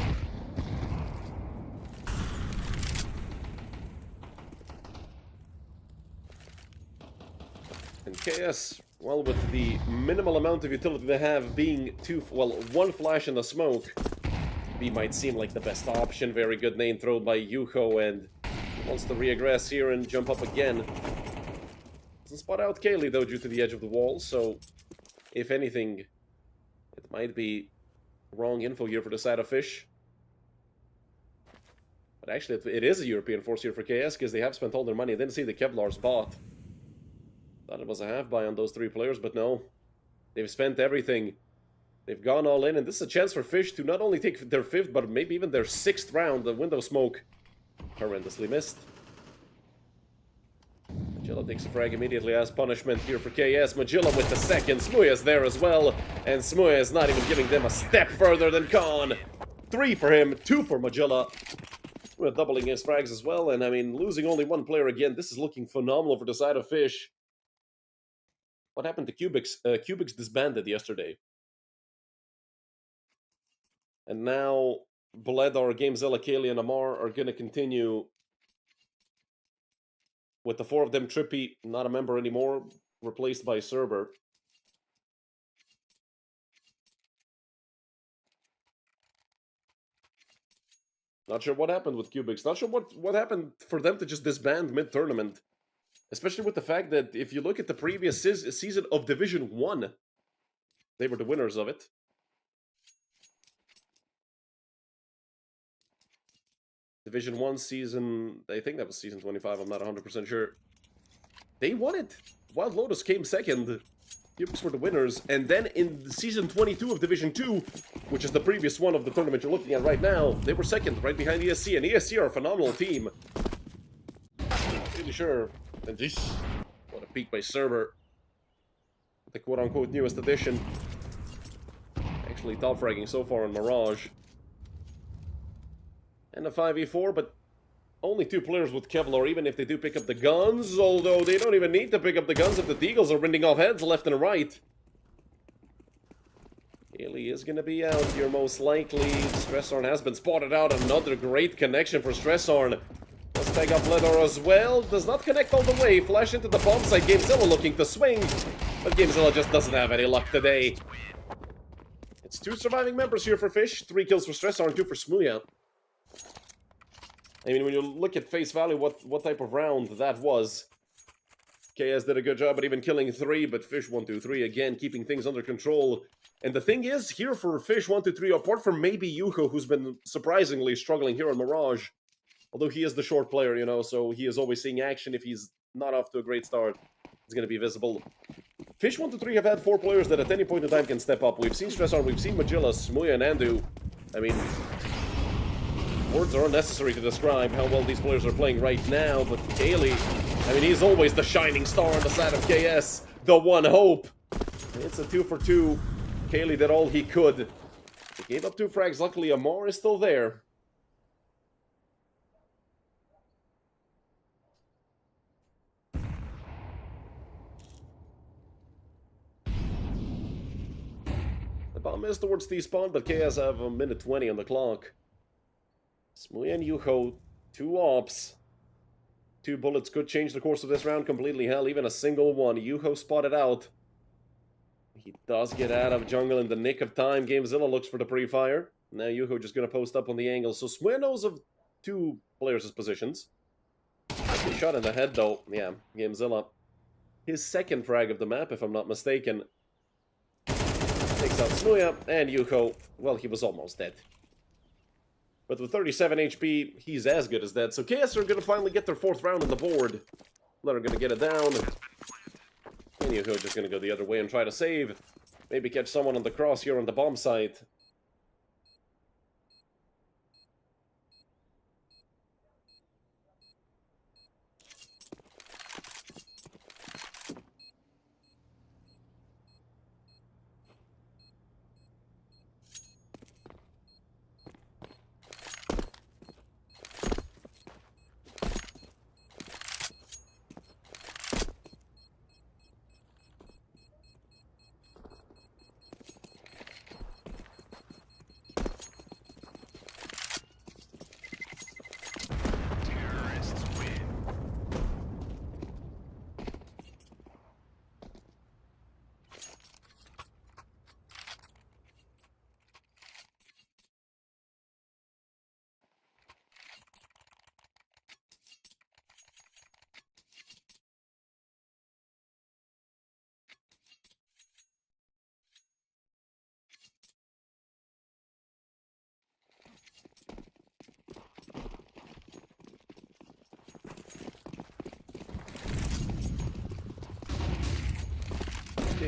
And KS, well, with the minimal amount of utility they have being 1 flash in the smoke, B might seem like the best option. Very good name throw by Yuho, and he wants to reaggress here and jump up again. Doesn't spot out Kaylee, though, due to the edge of the wall, so if anything, it might be wrong info here for the side of Fish. But actually, it is a European force here for KS, because they have spent all their money. I didn't see the Kevlar's bot. Thought it was a half buy on those 3 players, but no. They've spent everything. They've gone all in, and this is a chance for Fish to not only take their 5th, but maybe even their 6th round. The window smoke horrendously missed. Magilla takes a frag immediately as punishment here for KS. Magilla with the 2nd. Smuya's there as well, and Smuya is not even giving them a step further than Khan. 3 for him, 2 for Magilla. We're doubling his frags as well, and I mean, losing only 1 player again, this is looking phenomenal for the side of Fish. What happened to Cubics? Cubics disbanded yesterday. And now, Bledar, Gamezilla, Kaylee, and Amar are going to continue with the 4 of them. Trippy, not a member anymore, replaced by Cerber. Not sure what happened with Cubics. Not sure what happened for them to just disband mid-tournament. Especially with the fact that if you look at the previous season of Division 1, they were the winners of it. Division 1 season, I think that was season 25, I'm not 100% sure. They won it. Wild Lotus came 2nd. Cubics were the winners. And then in season 22 of Division 2, which is the previous one of the tournament you're looking at right now, they were 2nd, right behind ESC. And ESC are a phenomenal team. Not really sure. And geez, what a peak by Cerber. The quote-unquote newest edition. Actually top fragging so far on Mirage. And a 5v4, but only 2 players with Kevlar, even if they do pick up the guns, although they don't even need to pick up the guns if the Deagles are rending off heads left and right. Haley is going to be out here most likely. Stressorn has been spotted out. Another great connection for Stressorn. Let's tag up Bledar as well. Does not connect all the way. Flash into the bomb site. Gamezilla looking to swing, but Gamezilla just doesn't have any luck today. It's 2 surviving members here for Fish. 3 kills for Stressorn, 2 for Smuya. I mean, when you look at face value, what type of round that was, KS did a good job at even killing 3, but fish123 again keeping things under control. And the thing is, here for fish123, apart from maybe Yuho, who's been surprisingly struggling here on Mirage, although he is the short player, you know, so he is always seeing action. If he's not off to a great start, it's going to be visible. Fish123 have had 4 players that at any point in time can step up. We've seen Stressorn, we've seen Magilla, Smuya, and Andu. I mean, words are unnecessary to describe how well these players are playing right now, but Kaylee, I mean, he's always the shining star on the side of KS, the one hope. It's a 2 for 2. Kaylee did all he could. He gave up 2 frags. Luckily, Amar is still there. The bomb is towards T-spawn, but KS have a minute 20 on the clock. Smuya and Yuho, 2 ops. 2 bullets could change the course of this round completely. Hell, even a single one. Yuho spotted out. He does get out of jungle in the nick of time. Gamezilla looks for the pre-fire. Now Yuho just going to post up on the angle. So Smuya knows of 2 players' positions. Shot in the head, though. Yeah, Gamezilla. His 2nd frag of the map, if I'm not mistaken. Takes out Smuya, and Yuho, well, he was almost dead. But with 37 HP, he's as good as dead. So KS are going to finally get their 4th round on the board. They're going to get it down. And Yuko just gonna go the other way and try to save. Maybe catch someone on the cross here on the bomb site.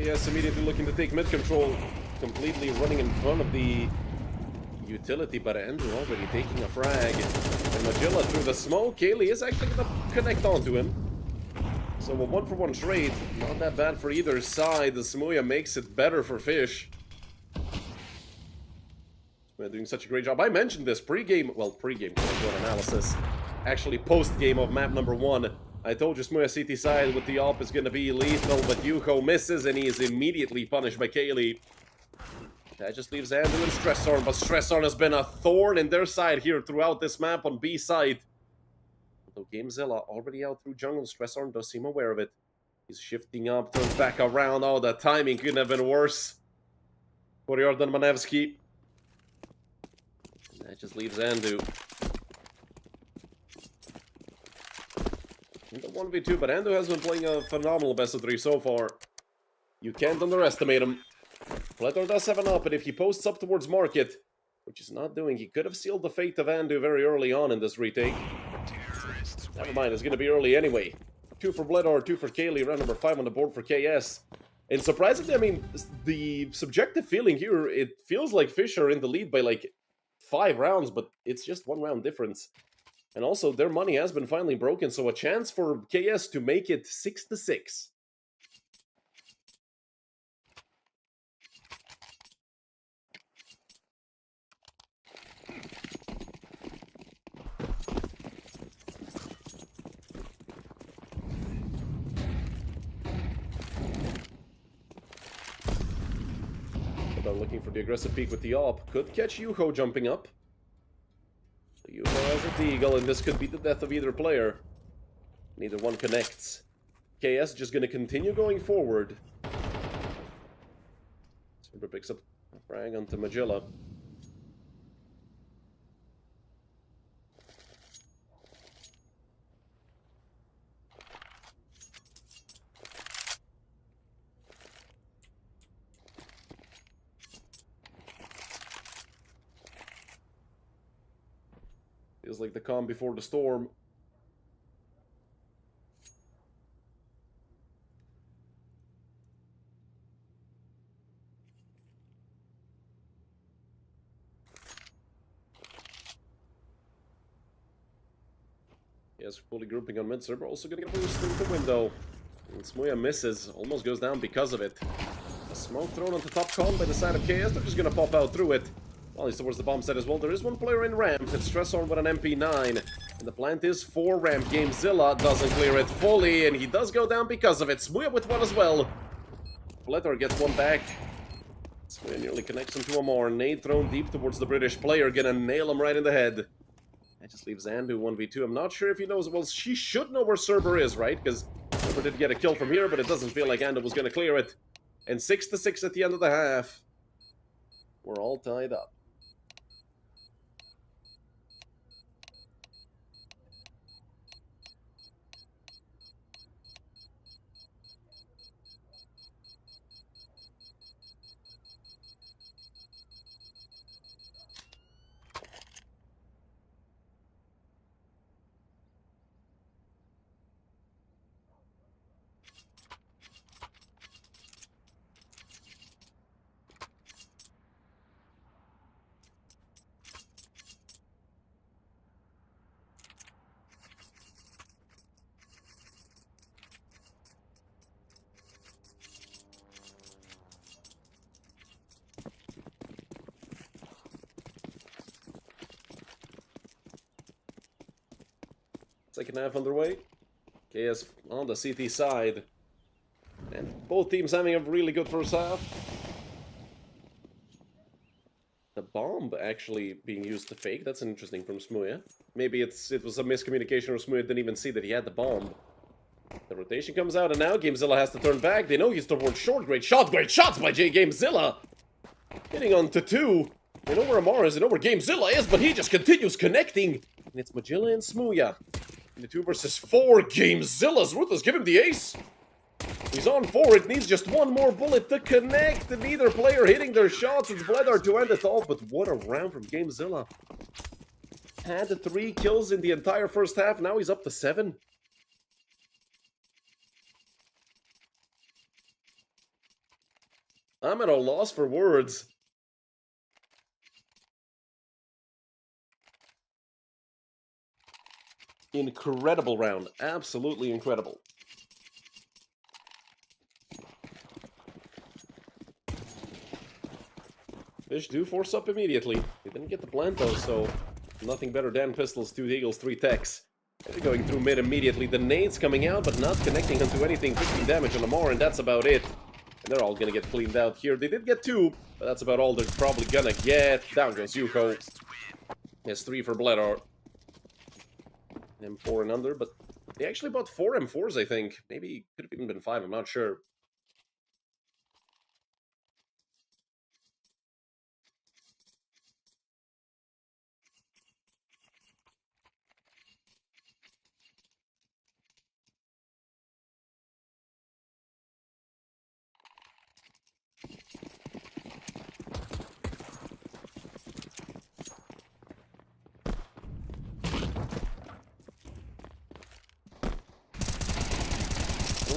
Yes, immediately looking to take mid control, completely running in front of the utility, but Andrew already taking a frag. And Magilla through the smoke. Kaylee is actually going to connect onto him. So a 1-for-1 trade, not that bad for either side. The Smuya makes it better for Fish. We're doing such a great job. I mentioned this pre-game, well, pre-game analysis, actually post-game of map number 1. I told you Smuya CT side with the AWP is going to be lethal, but Yuko misses and he is immediately punished by Kaylee. That just leaves Andrew and Stressorn, but Stressorn has been a thorn in their side here throughout this map on B side. Although Gamezilla already out through jungle, Stressorn does seem aware of it. He's shifting up, turns back around. Oh, the timing couldn't have been worse for Jordan Manevski. That just leaves Andu. In the 1v2, but Andu has been playing a phenomenal best of 3 so far. You can't underestimate him. Pletor does have an up, and if he posts up towards Market, which he's not doing, he could have sealed the fate of Andu very early on in this retake. Never mind, it's going to be early anyway. 2 for Bledor, 2 for Kaylee, round number 5 on the board for KS. And surprisingly, I mean, the subjective feeling here, it feels like Fish are in the lead by like 5 rounds, but it's just 1 round difference. And also, their money has been finally broken, so a chance for KS to make it 6-6. They're looking for the aggressive peek with the AWP. Could catch Yuho jumping up. So Yuho has a Deagle, and this could be the death of either player. Neither one connects. KS just going to continue going forward. Super picks up a frag onto Magilla. Feels like the calm before the storm. Yes, fully grouping on mid-serve, also gonna get a boost through the window. And Smuya misses, almost goes down because of it. A smoke thrown onto top con by the side of KS, they're just gonna pop out through it. Well, he's towards the bomb set as well. There is one player in ramp. It's Stressorn with an MP9. And the plant is for ramp. Gamezilla doesn't clear it fully, and he does go down because of it. Smuya with one as well. Pletor gets one back. Smuya nearly connects him to a more. Nade thrown deep towards the British player. Gonna nail him right in the head. That just leaves Andu 1v2. I'm not sure if he knows. Well, she should know where Cerber is, right? Because Cerber did get a kill from here, but it doesn't feel like Andu was gonna clear it. And 6-6 at the end of the half. We're all tied up. Second half underway. KS on the CT side. And both teams having a really good first half. The bomb actually being used to fake. That's interesting from Smuya. Maybe it was a miscommunication or Smuya didn't even see that he had the bomb. The rotation comes out and now Gamezilla has to turn back. They know he's towards short. Great shots by Gamezilla. Hitting on to 2. They know where Amara is, they know where Gamezilla is, but he just continues connecting. And it's Magilla and Smuya. In the 2 versus 4, Gamezilla's ruthless. Give him the ace. He's on 4. It needs just one more bullet to connect. And neither player hitting their shots. It's Bledar to end it off. But what a round from Gamezilla. Had 3 kills in the entire first half. Now he's up to 7. I'm at a loss for words. Incredible round. Absolutely incredible. Fish do force up immediately. They didn't get the plant though, so nothing better than pistols, 2 eagles, 3 techs. They're going through mid immediately. The nades coming out, but not connecting onto anything. 15 damage on Amar, and that's about it. And they're all gonna get cleaned out here. They did get 2, but that's about all they're probably gonna get. Down goes Yuko. There's 3 for Bledar. M4 and under, but they actually bought 4 M4s, I think. Maybe could have even been 5, I'm not sure.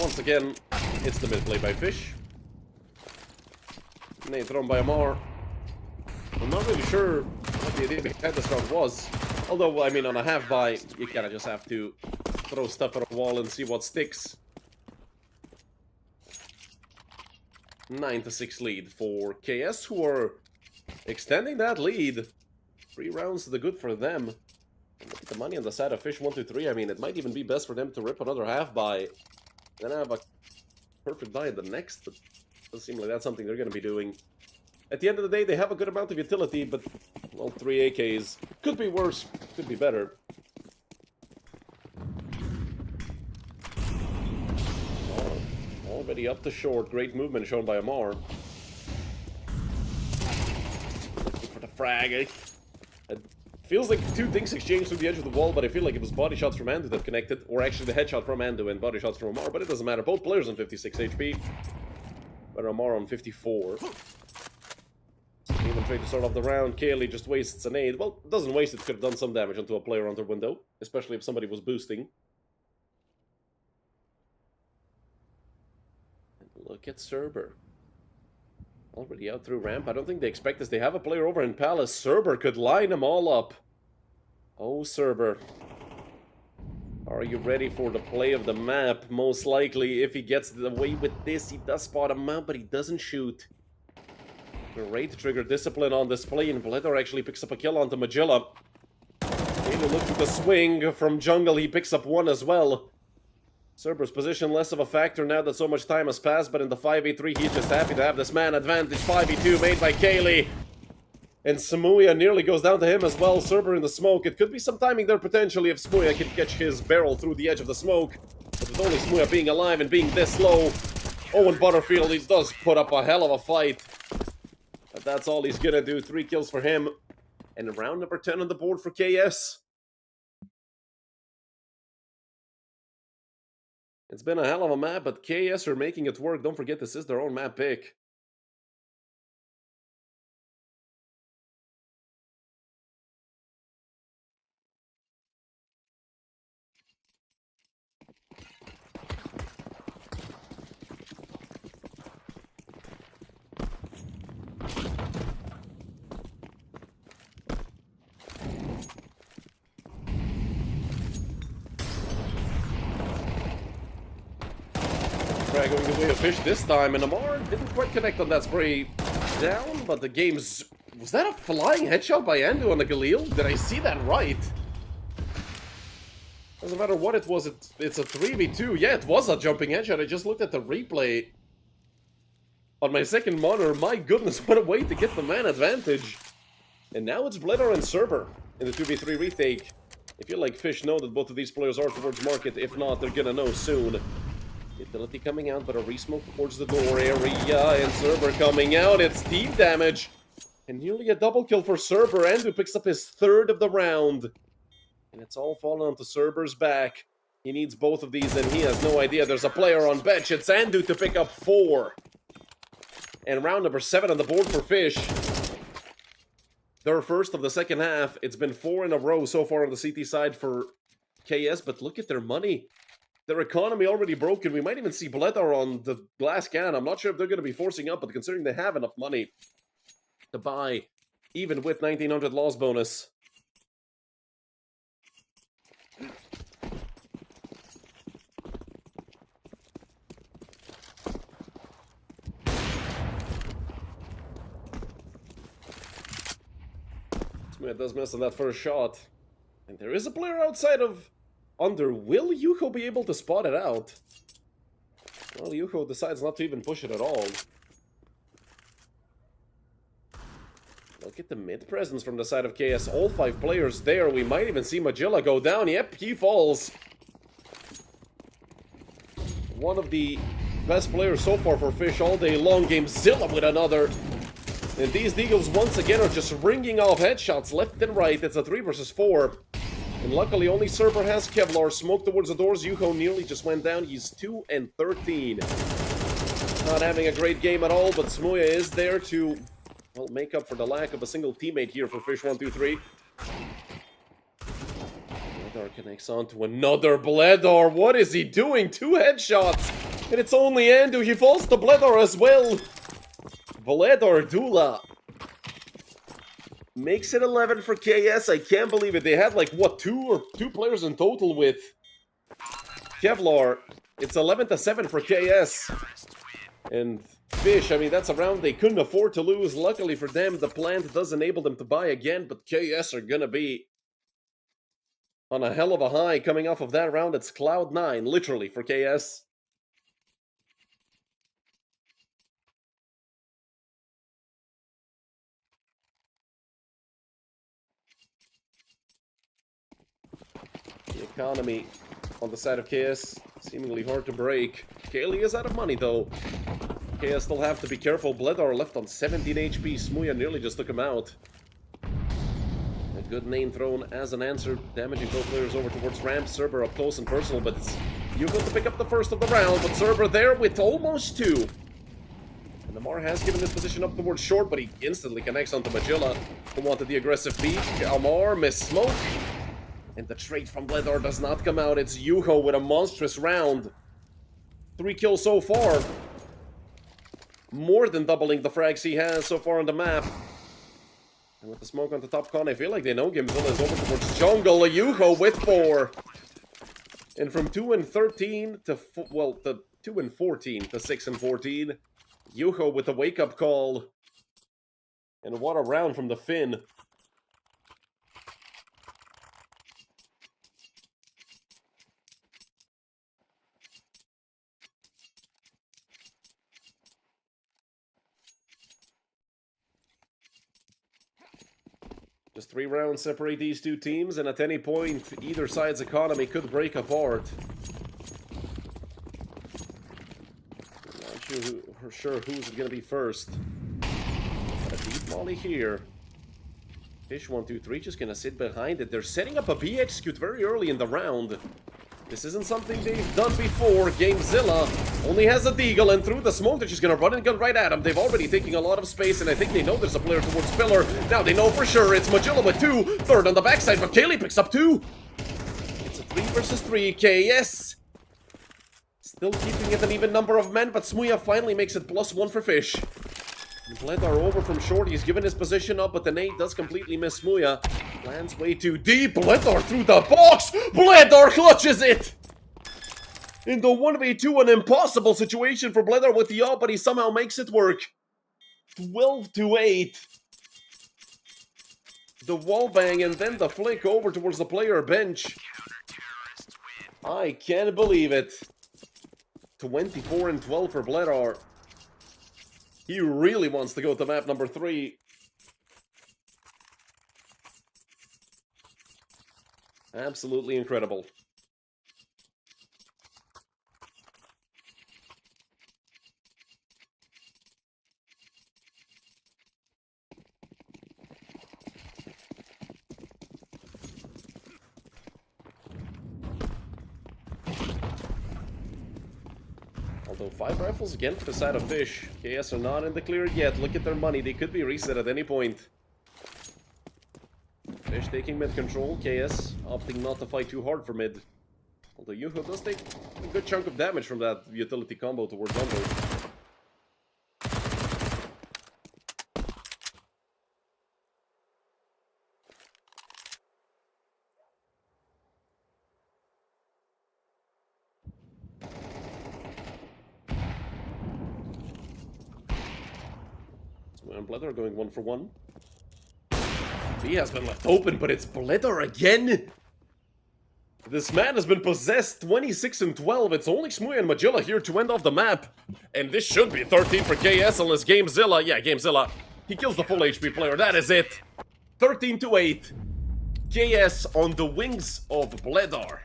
Once again, it's the mid-play by Fish. Nade thrown by Amar. I'm not really sure what the idea behind this round was. Although, I mean, on a half-buy, you kind of just have to throw stuff at a wall and see what sticks. 9-6 lead for KS, who are extending that lead. 3 rounds to the good for them. Look at the money on the side of fish123. I mean, it might even be best for them to rip another half-buy. Then I have a perfect buy in the next, but it doesn't seem like that's something they're going to be doing. At the end of the day, they have a good amount of utility, but, well, 3 AKs. Could be worse, could be better. Oh, already up to short. Great movement shown by Amar. Looking for the frag. It feels like 2 things exchanged through the edge of the wall, but I feel like it was body shots from Andu that connected, or actually the headshot from Andu and body shots from Amar, but it doesn't matter. Both players on 56 HP, but Amar on 54. Even trade to start off the round. Kaylee just wastes an aid. Well, it doesn't waste it, could have done some damage onto a player on their window, especially if somebody was boosting. And look at Cerber. Already out through ramp. I don't think they expect this. They have a player over in Palace. Cerber could line them all up. Oh, Cerber. Are you ready for the play of the map? Most likely, if he gets away with this, he does spot him out, but he doesn't shoot. Great trigger discipline on display, and Bledar actually picks up a kill onto Magilla. Able to look at the swing from jungle. He picks up 1 as well. Cerber's position less of a factor now that so much time has passed, but in the 5v3 he's just happy to have this man advantage. 5v2 made by Kaylee. And Smuya nearly goes down to him as well. Cerber in the smoke. It could be some timing there potentially if Smuya can catch his barrel through the edge of the smoke. But with only Smuya being alive and being this low, Owen Butterfield, he does put up a hell of a fight. But that's all he's gonna do. 3 kills for him. And round number 10 on the board for KS. It's been a hell of a map, but KS are making it work. Don't forget, this is their own map pick. Going the way of Fish this time, and Amar didn't quite connect on that spray down, but the game's... Was that a flying headshot by Andu on the Galil? Did I see that right? Doesn't matter what it was, it's a 3v2. Yeah, it was a jumping headshot. I just looked at the replay on my second monitor. My goodness, what a way to get the man advantage. And now it's Bledar and Cerber in the 2v3 retake. I feel like Fish know that both of these players are towards market. If not, they're gonna know soon. Utility coming out, but a resmoke towards the door area. And Cerber coming out. It's deep damage. And nearly a double kill for Cerber. Andrew picks up his third of the round. And it's all fallen onto Cerber's back. He needs both of these, and he has no idea there's a player on bench. It's Andu to pick up 4. And round number 7 on the board for Fish. Their first of the second half. It's been 4 in a row so far on the CT side for KS, but look at their money. Their economy already broken. We might even see Bledar on the glass can. I'm not sure if they're going to be forcing up, but considering they have enough money to buy, even with 1900 loss bonus. Smith does miss on that first shot. And there is a player outside of under. Will Yuko be able to spot it out? Well, Yuko decides not to even push it at all. Look at the mid presence from the side of KS. All 5 players there. We might even see Magilla go down. Yep, he falls. One of the best players so far for Fish all day long. GameZilla with another. And these Deagles once again are just ringing off headshots left and right. It's a 3 versus 4. And luckily only Cerber has Kevlar. Smoke towards the doors. Yuko nearly just went down. He's 2 and 13. Not having a great game at all, but Smuya is there to, well, make up for the lack of a single teammate here for fish123. Bledar connects on to another Bledar. What is he doing? 2 headshots. And it's only Andu. He falls to Bledar as well. Bledar Dula makes it 11 for KS. I can't believe it. They had like, what, two players in total with Kevlar. It's 11-7 for KS. And Fish, I mean, that's a round they couldn't afford to lose. Luckily for them, the plant does enable them to buy again, but KS are gonna be on a hell of a high coming off of that round. It's Cloud 9, literally, for KS. The economy on the side of KS seemingly hard to break. Kaylee is out of money though. KS still have to be careful. Bledar left on 17 HP. Smuya nearly just took him out. A good name thrown as an answer, damaging both players over towards ramp. Cerber up close and personal, but it's Yuko to pick up the first of the round. But Cerber there with almost 2. And Amar has given his position up towards short, but he instantly connects onto Magilla, who wanted the aggressive peek. Amar missed smoke. And the trade from Bledar does not come out. It's Yuho with a monstrous round. 3 kills so far. More than doubling the frags he has so far on the map. And with the smoke on the top con, I feel like they know GameZilla is over towards jungle. Yuho with 4. And from 2 and 13 to, well, to 2 and 14 to 6 and 14. Yuho with the wake-up call. And what a round from the Finn. Just 3 rounds separate these two teams, and at any point, either side's economy could break apart. Not sure who's going to be first. But a deep molly here. Fish123 just going to sit behind it. They're setting up a B execute very early in the round. This isn't something they've done before. GameZilla only has a deagle, and through the smoke, they're just gonna run and gun right at him. They've already taken a lot of space, and I think they know there's a player towards Pillar. Now they know for sure it's Magilla with 2. Third on the backside, but Kaylee picks up 2. It's a 3 versus 3. KS still keeping it an even number of men, but Smuya finally makes it +1 for Fish. Bledar over from short. He's given his position up, but the nade does completely miss Smuya. Lands way too deep. Bledar through the box. Bledar clutches it. In the 1v2, an impossible situation for Bledar with the ult, but he somehow makes it work. 12-8. The wall bang and then the flick over towards the player bench. I can't believe it. 24 and 12 for Bledar. He really wants to go to map number 3. Absolutely incredible. Although 5 rifles again for the side of Fish. KS are not in the clear yet. Look at their money. They could be reset at any point. Fish taking mid control. KS opting not to fight too hard for mid. Although Yuho does take a good chunk of damage from that utility combo towards Umber. And Bledar going 1 for 1. B has been left open, but it's Bledar again! This man has been possessed 26 and 12. It's only Shmuya and Magilla here to end off the map. And this should be 13 for KS unless Gamezilla. Yeah, Gamezilla. He kills the full HP player. That is it. 13 to 8. KS on the wings of Bledar.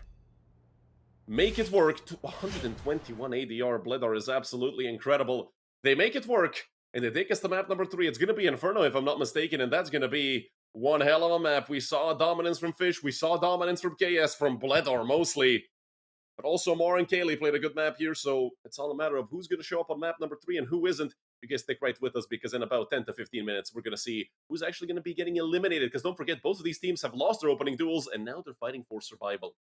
Make it work. 121 ADR. Bledar is absolutely incredible. They make it work. And they take us to map number 3. It's going to be Inferno, if I'm not mistaken, and that's going to be one hell of a map. We saw dominance from Fish, we saw dominance from KS, from Bledar mostly. But also Mar and Kaylee played a good map here, so it's all a matter of who's going to show up on map number 3 and who isn't. You guys stick right with us, because in about 10 to 15 minutes, we're going to see who's actually going to be getting eliminated. Because don't forget, both of these teams have lost their opening duels, and now they're fighting for survival.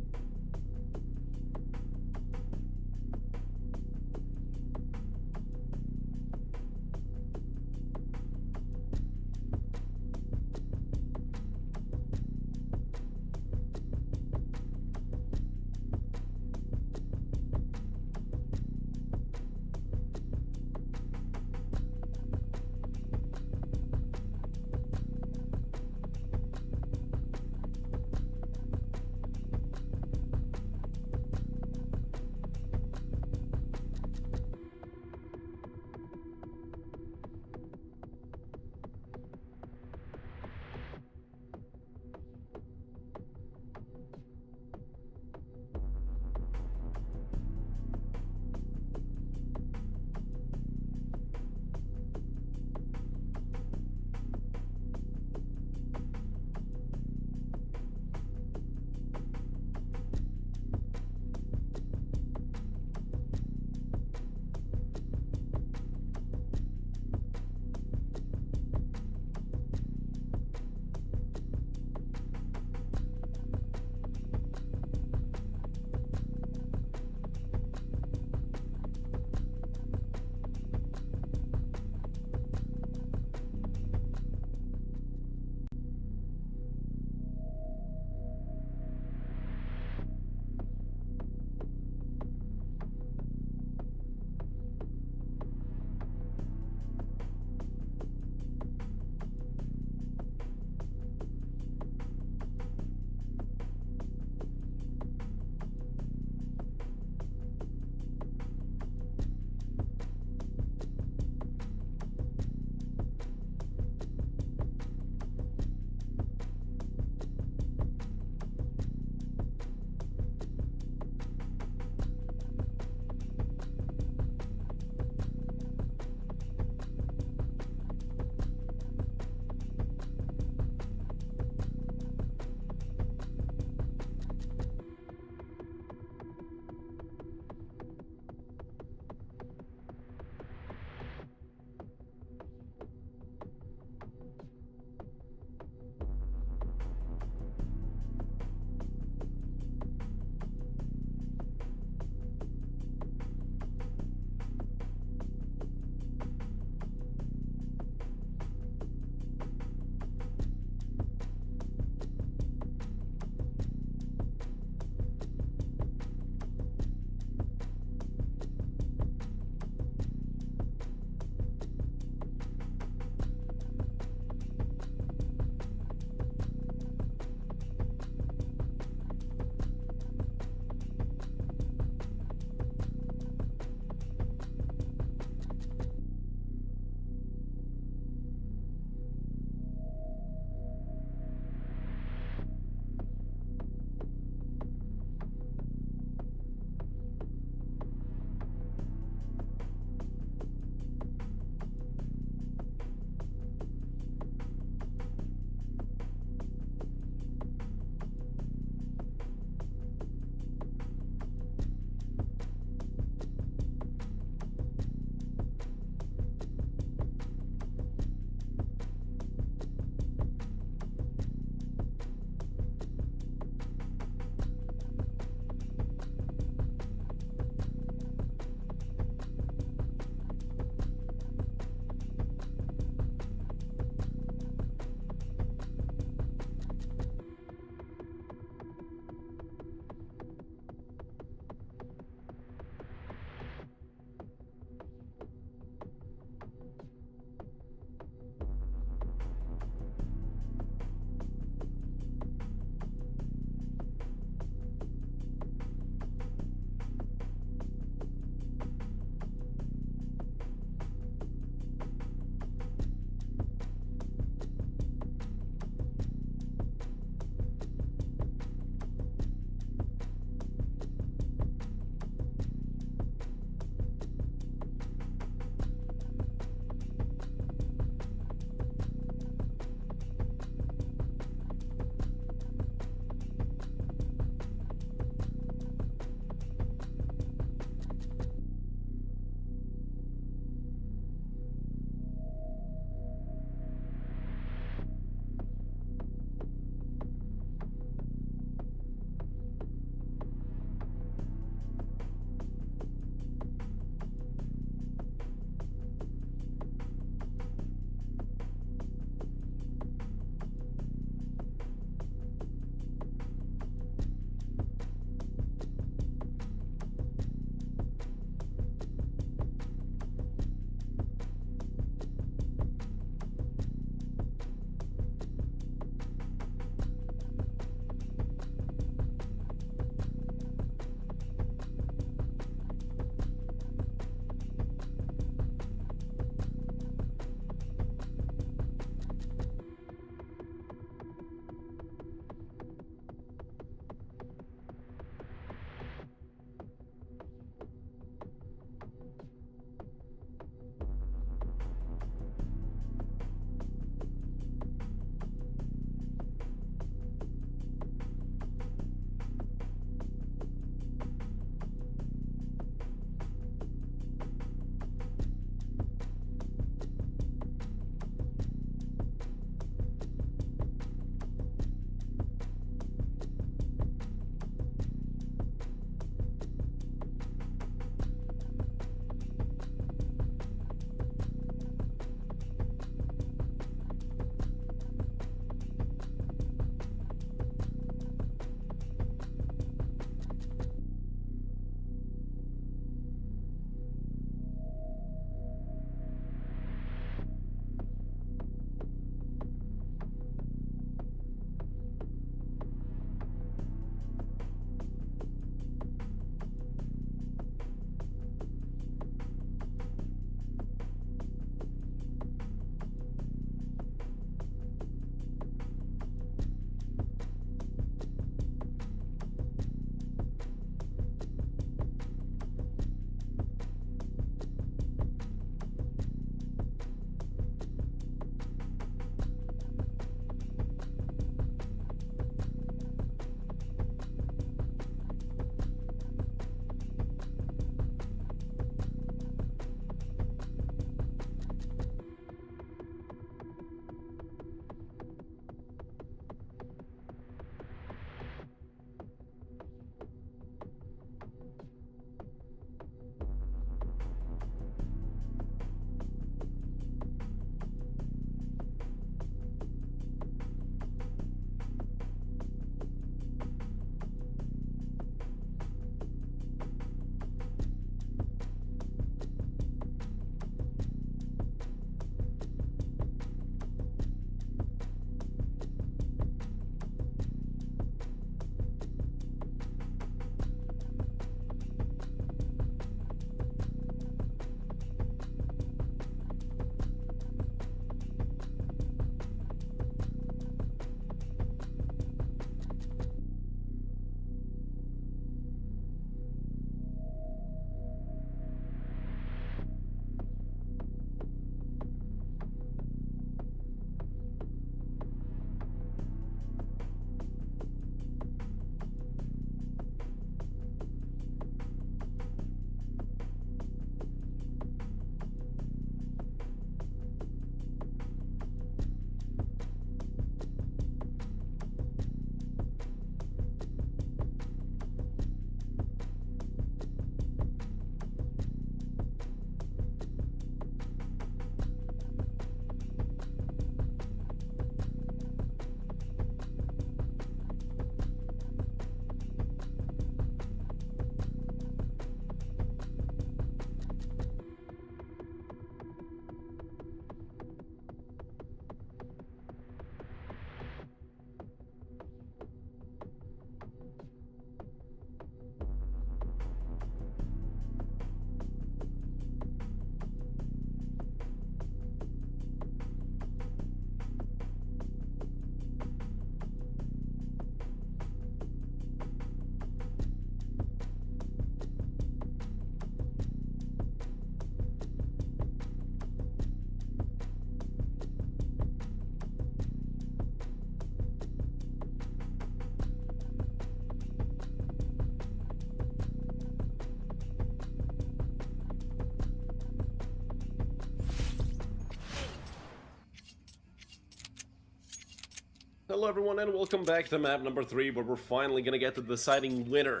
Hello everyone and welcome back to map number 3, where we're finally gonna get the deciding winner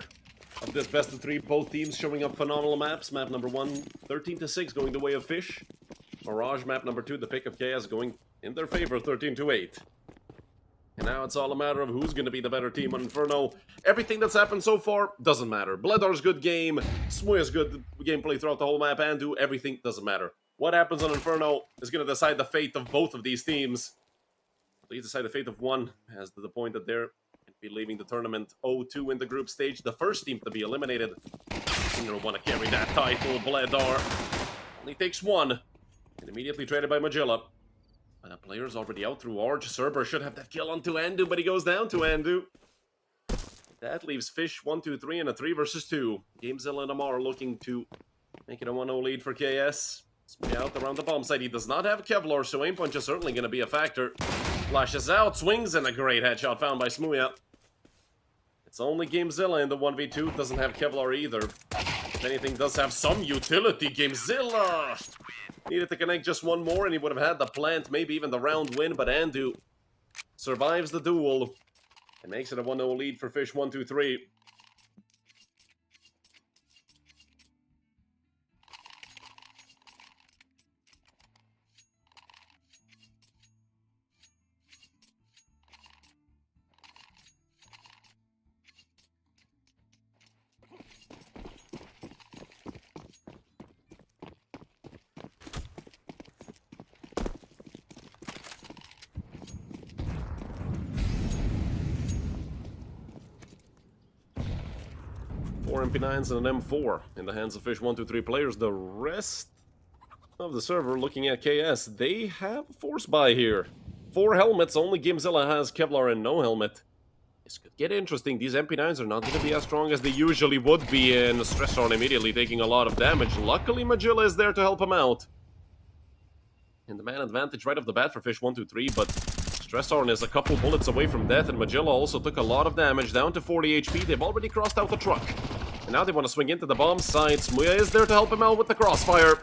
of this best of 3. Both teams showing up phenomenal maps. Map number 1, 13-6, going the way of Fish. Mirage, map number 2, the pick of Chaos, going in their favor, 13-8. And now it's all a matter of who's gonna be the better team on Inferno. Everything that's happened so far doesn't matter. Bledar's good game, Smuya's good gameplay throughout the whole map, Andu, everything doesn't matter. What happens on Inferno is gonna decide the fate of both of these teams. Please decide the fate of one, as to the point that they're going to be leaving the tournament 0-2 in the group stage. The first team to be eliminated. You're going to want to carry that title, Bledar. Only takes one. And immediately traded by Magilla. And a player's already out through Arch. Cerber should have that kill onto Andu, but he goes down to Andu. That leaves fish123 in a 3 versus 2. Gamezilla and Amar looking to make it a 1-0 lead for KS. Out around the bomb site. He does not have Kevlar, so aim punch is certainly going to be a factor. Flashes out, swings, and a great headshot found by Smuya. It's only Gamezilla in the 1v2, doesn't have Kevlar either. If anything, does have some utility. Gamezilla needed to connect just one more, and he would have had the plant, maybe even the round win, but Andu survives the duel and makes it a 1-0 lead for fish123. 4 MP9s and an M4 in the hands of fish123 players. The rest of the server looking at KS, they have a force buy here. 4 helmets, only Gamezilla has Kevlar and no helmet. This could get interesting. These MP9s are not going to be as strong as they usually would be, and Stressorn immediately taking a lot of damage. Luckily, Magilla is there to help him out. And the man advantage right off the bat for fish123, but Stressorn is a couple bullets away from death, and Magilla also took a lot of damage, down to 40 HP. They've already crossed out the truck. And now they want to swing into the bomb site. Smuya is there to help him out with the crossfire.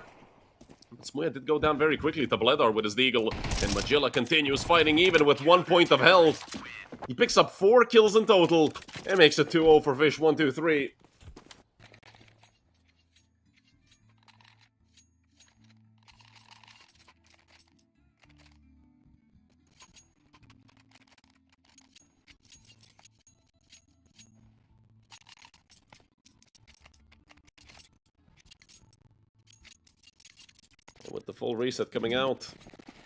But Smuya did go down very quickly to Bledar with his deagle, and Magilla continues fighting even with 1 point of health. He picks up 4 kills in total, and makes it 2-0 for fish123. With the full reset coming out,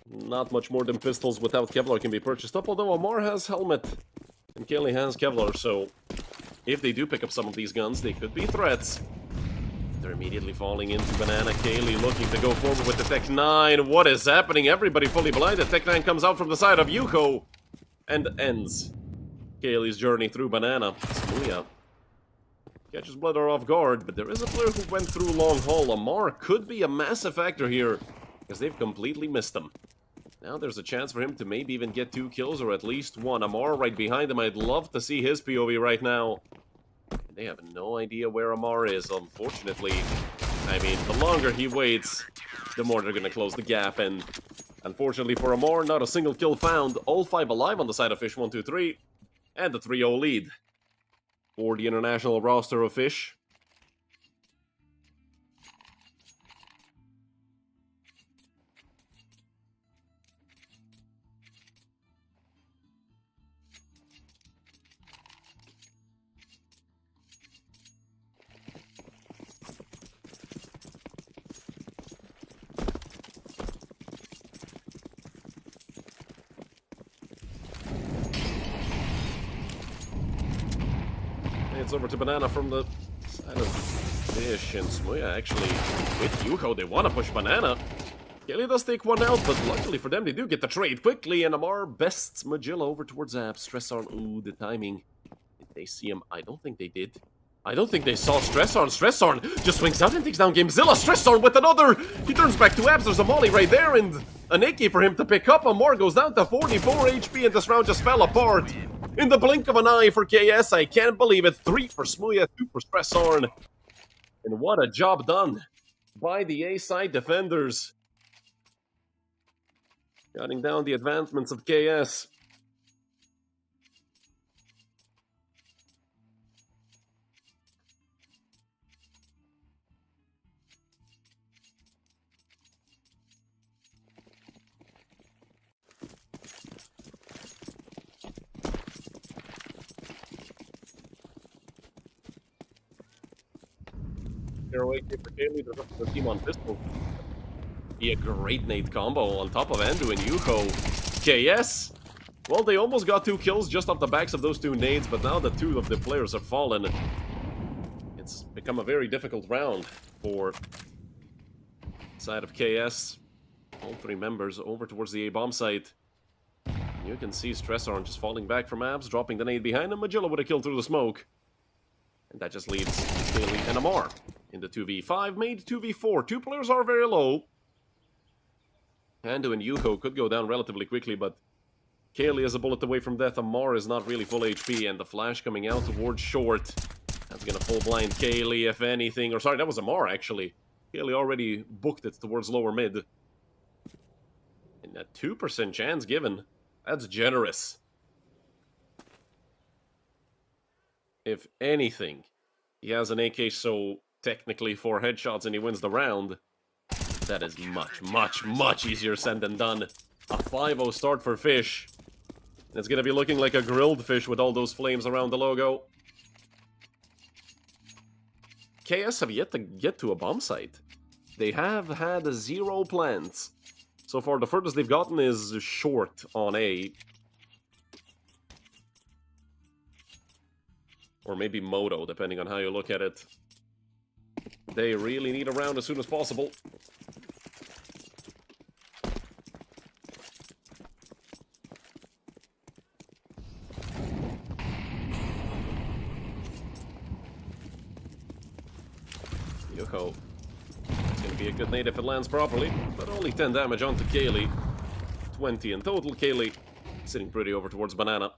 not much more than pistols without Kevlar can be purchased up, although Amar has helmet and Kaylee has Kevlar, so if they do pick up some of these guns, they could be threats. They're immediately falling into Banana. Kaylee looking to go forward with the Tech 9. What is happening? Everybody fully blinded. Tech 9 comes out from the side of Yuko and ends Kaylee's journey through Banana. Smuya catches Bledar off guard, but there is a player who went through long haul. Amar could be a massive factor here, because they've completely missed him. Now there's a chance for him to maybe even get 2 kills, or at least 1. Amar right behind him. I'd love to see his POV right now. They have no idea where Amar is, unfortunately. I mean, the longer he waits, the more they're going to close the gap, and unfortunately for Amar, not a single kill found. All 5 alive on the side of fish123, and the 3-0 lead for the international roster of Fish. It's over to Banana from the side of Fish, and Smuya actually with Yuko. They want to push Banana. Kelly does take one out, but luckily for them, they do get the trade quickly, and Amar bests Magilla over towards Zap. Stressorn, ooh, the timing. Did they see him? I don't think they did. I don't think they saw Stressorn. Stressorn just swings out and takes down Gamezilla. Stressorn with another. He turns back to Abs. There's a molly right there, and an AK for him to pick up. Amar goes down to 44 HP, and this round just fell apart. In the blink of an eye for KS, I can't believe it. 3 for Smuya, 2 for Stressorn. And what a job done by the A-side defenders. Cutting down the advancements of KS. 0 AK for Kaylee, the rest of the team on pistol. Be a great nade combo on top of Andu and Yuko. KS! Well, they almost got 2 kills just off the backs of those 2 nades, but now that 2 of the players have fallen, it's become a very difficult round for side of KS. All 3 members over towards the A-bomb site. You can see Stressarn just falling back from Abs, dropping the nade behind him. Magilla with a kill through the smoke. And that just leaves Kaylee and Amar in the 2v5, made 2v4. 2 players are very low. Andu and Yuko could go down relatively quickly, but Kaylee is a bullet away from death. Amar is not really full HP, and the flash coming out towards short. That's gonna full blind Kaylee, if anything. Or sorry, that was Amar, actually. Kaylee already booked it towards lower mid. And a 2% chance given. That's generous. If anything, he has an AK, so technically 4 headshots and he wins the round. That is much, much, much easier said than done. A 5-0 start for Fish. It's gonna be looking like a grilled fish with all those flames around the logo. KS have yet to get to a bomb site. They have had 0 plants. So far, the furthest they've gotten is short on A. Or maybe Moto, depending on how you look at it. They really need a round as soon as possible. Yuko. It's going to be a good nade if it lands properly, but only 10 damage onto Kaylee. 20 in total. Kaylee sitting pretty over towards Banana.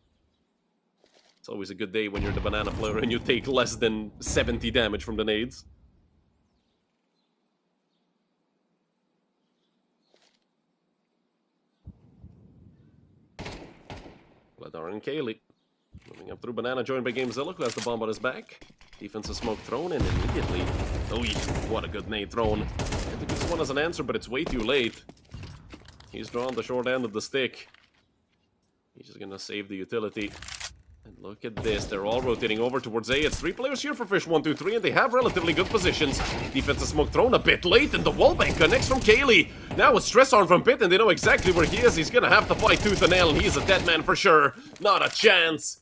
It's always a good day when you're the Banana player and you take less than 70 damage from the nades. Vladar and Kaylee. Moving up through Banana, joined by Gamezilla, who has the bomb on his back. Defensive smoke thrown in immediately. Oh, what a good nade thrown. I think this one has an answer, but it's way too late. He's drawn the short end of the stick. He's just gonna save the utility. And look at this, they're all rotating over towards A. It's 3 players here for fish123, and they have relatively good positions. Defensive smoke thrown a bit late, and the wallbang connects from Kaylee. Now with Stressarn from pit, and they know exactly where he is. He's gonna have to fight tooth and nail, and he's a dead man for sure. Not a chance.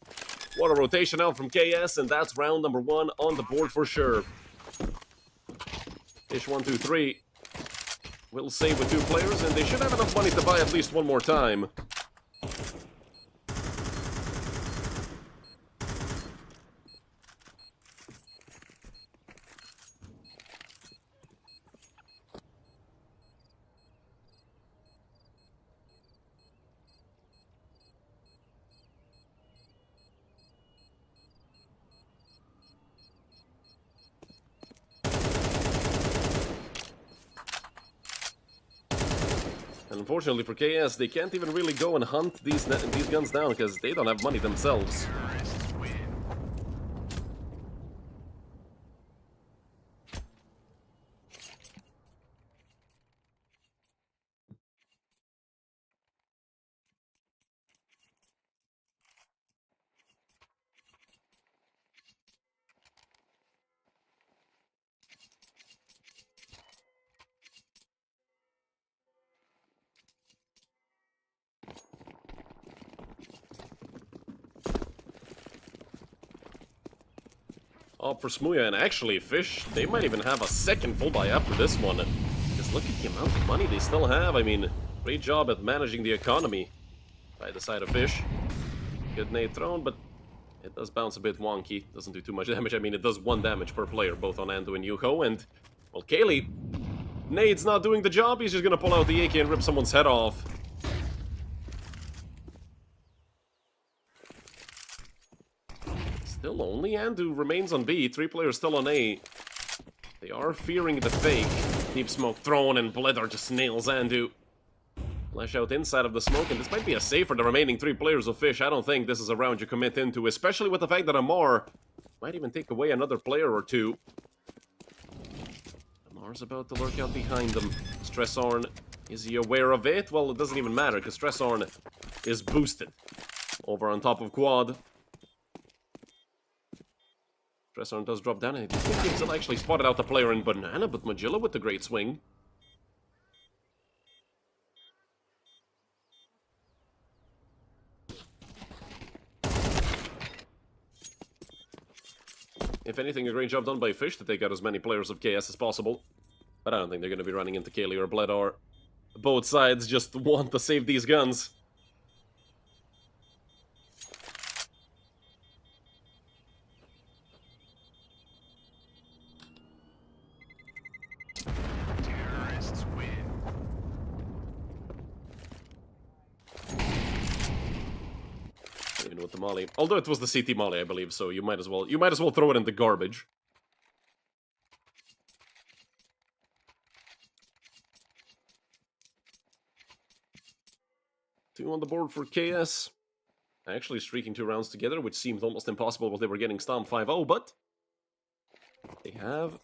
What a rotation out from KS, and that's round number 1 on the board for sure. Fish123 will save with 2 players, and they should have enough money to buy at least one more time. And unfortunately for KS, they can't even really go and hunt these guns down because they don't have money themselves. Up for Smuya, and actually Fish, they might even have a second full buy after this one. Just look at the amount of money they still have. I mean, great job at managing the economy by the side of Fish. Good nade thrown, but it does bounce a bit wonky. Doesn't do too much damage. I mean, it does 1 damage per player, both on Andu and Yuko. And, well, Kaylee, nade's not doing the job. He's just gonna pull out the AK and rip someone's head off. Still only Andu remains on B. 3 players still on A. They are fearing the fake. Deep smoke thrown, and Bledar just nails Andu. Flash out inside of the smoke, and this might be a save for the remaining 3 players of Fish. I don't think this is a round you commit into, especially with the fact that Amar might even take away another player or 2. Amar's about to lurk out behind them. Stressarn, is he aware of it? Well, it doesn't even matter, because Stressarn is boosted over on top of Quad. Stresshorn does drop down, and I think Gibson actually spotted out the player in Banana, but Magilla with the great swing. If anything, a great job done by Fish to take out as many players of KS as possible. But I don't think they're going to be running into Kaylee or Bledar. Both sides just want to save these guns. Terrorists win. Even with the molly. Although it was the CT molly, I believe, so you might as well throw it in the garbage. 2 on the board for KS. Actually streaking 2 rounds together, which seemed almost impossible while they were getting stomped 5-0, but they have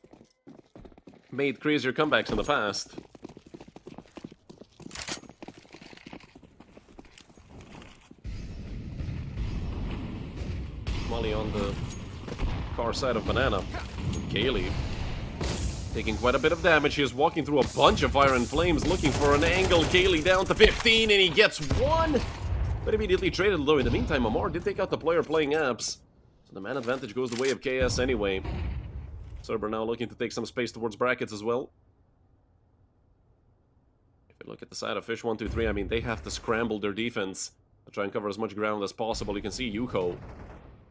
made crazier comebacks in the past. Molly on the far side of Banana. Kaylee taking quite a bit of damage. He is walking through a bunch of fire and flames, looking for an angle. Kaylee down to 15, and he gets 1! But immediately traded, though. In the meantime, Amar did take out the player playing apps. So the man advantage goes the way of KS anyway. Cerber now looking to take some space towards brackets as well. If you look at the side of fish123, I mean, they have to scramble their defense to try and cover as much ground as possible. You can see Yuko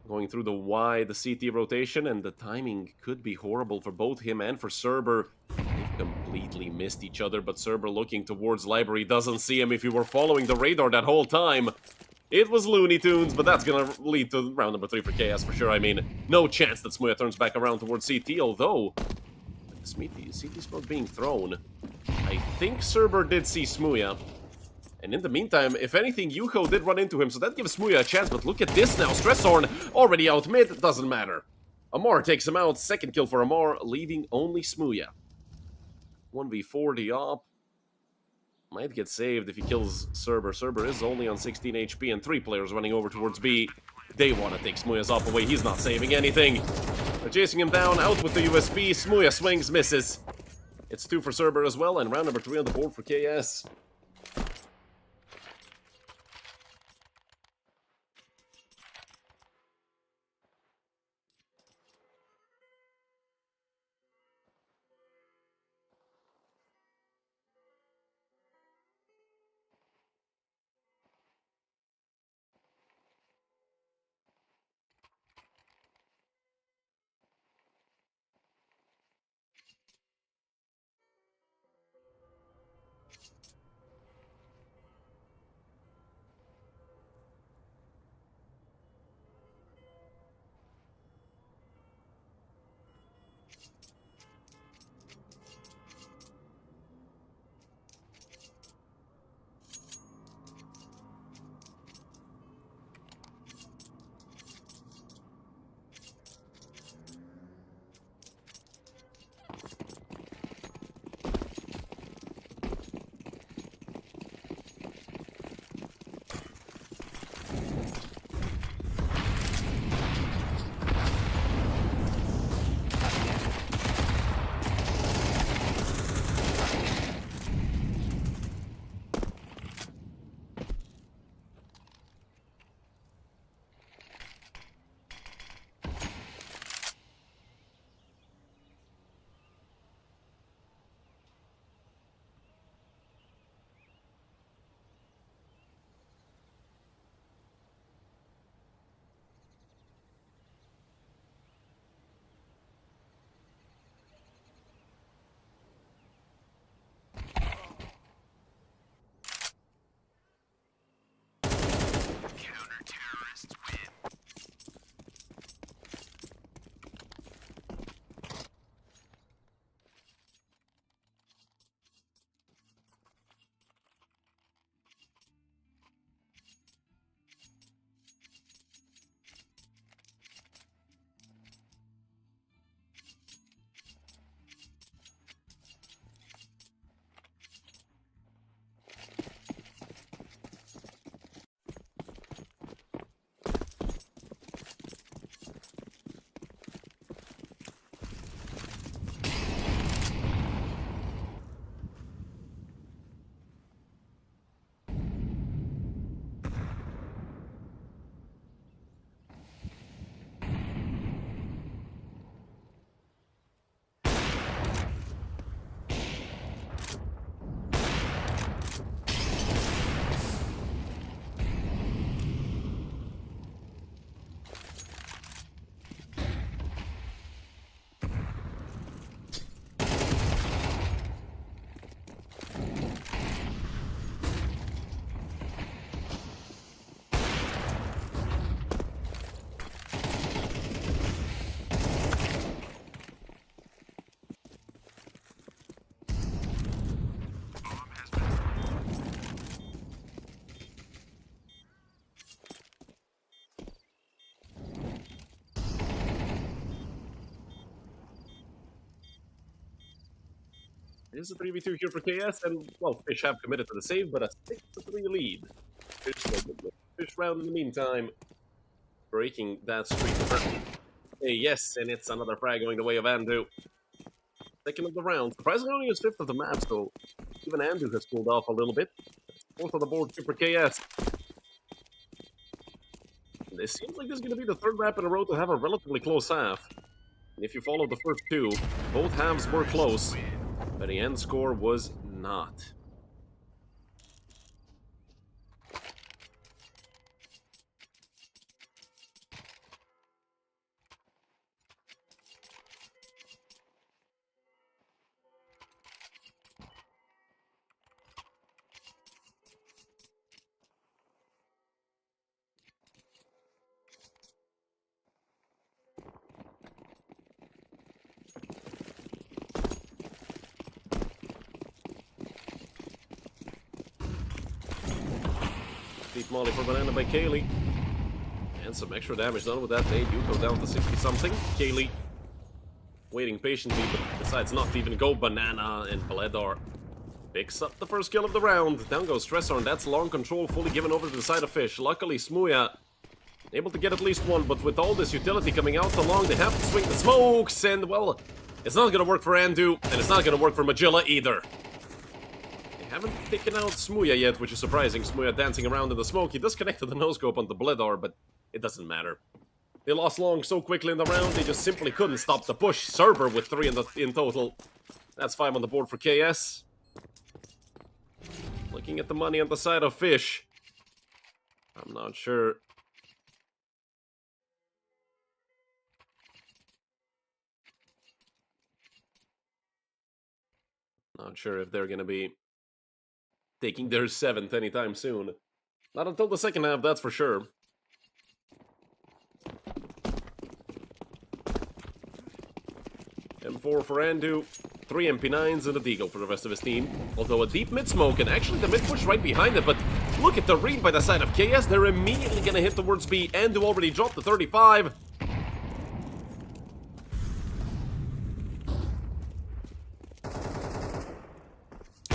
going through the wide CT rotation, and the timing could be horrible for both him and for Cerber. They've completely missed each other, but Cerber looking towards Library doesn't see him. If you were following the radar that whole time, it was Looney Tunes, but that's gonna lead to round number 3 for KS for sure. I mean, no chance that Smuya turns back around towards CT, although CT smoke being thrown. I think Cerber did see Smuya. And in the meantime, if anything, Yuko did run into him, so that gives Smuya a chance, but look at this now. Stresshorn already out mid, doesn't matter. Amar takes him out, second kill for Amar, leaving only Smuya. 1v4, the op might get saved if he kills Cerber. Cerber is only on 16 HP, and 3 players running over towards B. They want to take Smuya's op away, he's not saving anything. They're chasing him down, out with the USB, Smuya swings, misses. It's 2 for Cerber as well, and round number 3 on the board for KS. It is a 3v2 here for KS, and, well, Fish have committed to the save, but a 6-3 lead. Fish round in the meantime, breaking that streak. Yes, and it's another frag going the way of Andu. Second of the round. Surprisingly, only is fifth of the map, so even Andu has cooled off a little bit. Fourth on the board here for KS. And it seems like this is going to be the third map in a row to have a relatively close half. And if you follow the first two, both halves were close, but the end score was not. Deep molly for banana by Kaylee. And some extra damage done with that nade. You go down to 60-something. Kaylee waiting patiently, but decides not to even go. Banana and Bledar picks up the first kill of the round. Down goes Stressor, and that's long control fully given over to the side of Fish. Luckily, Smuya able to get at least one, but with all this utility coming out along, they have to swing the smokes, and, well, it's not going to work for Andu, and it's not going to work for Magilla either. Haven't taken out Smuya yet, which is surprising. Smuya dancing around in the smoke. He does connect to the no-scope on the Bledar, but it doesn't matter. They lost long so quickly in the round, they just simply couldn't stop the push. Cerber with 3 in total. That's 5 on the board for KS. Looking at the money on the side of Fish. I'm not sure. Not sure if they're going to be taking their 7th anytime soon. Not until the second half, that's for sure. M4 for Andu, 3 MP9s and a Deagle for the rest of his team. Although a deep mid-smoke, and actually the mid-push right behind it, but look at the read by the side of KS. They're immediately gonna hit towards B. Andu already dropped the 35.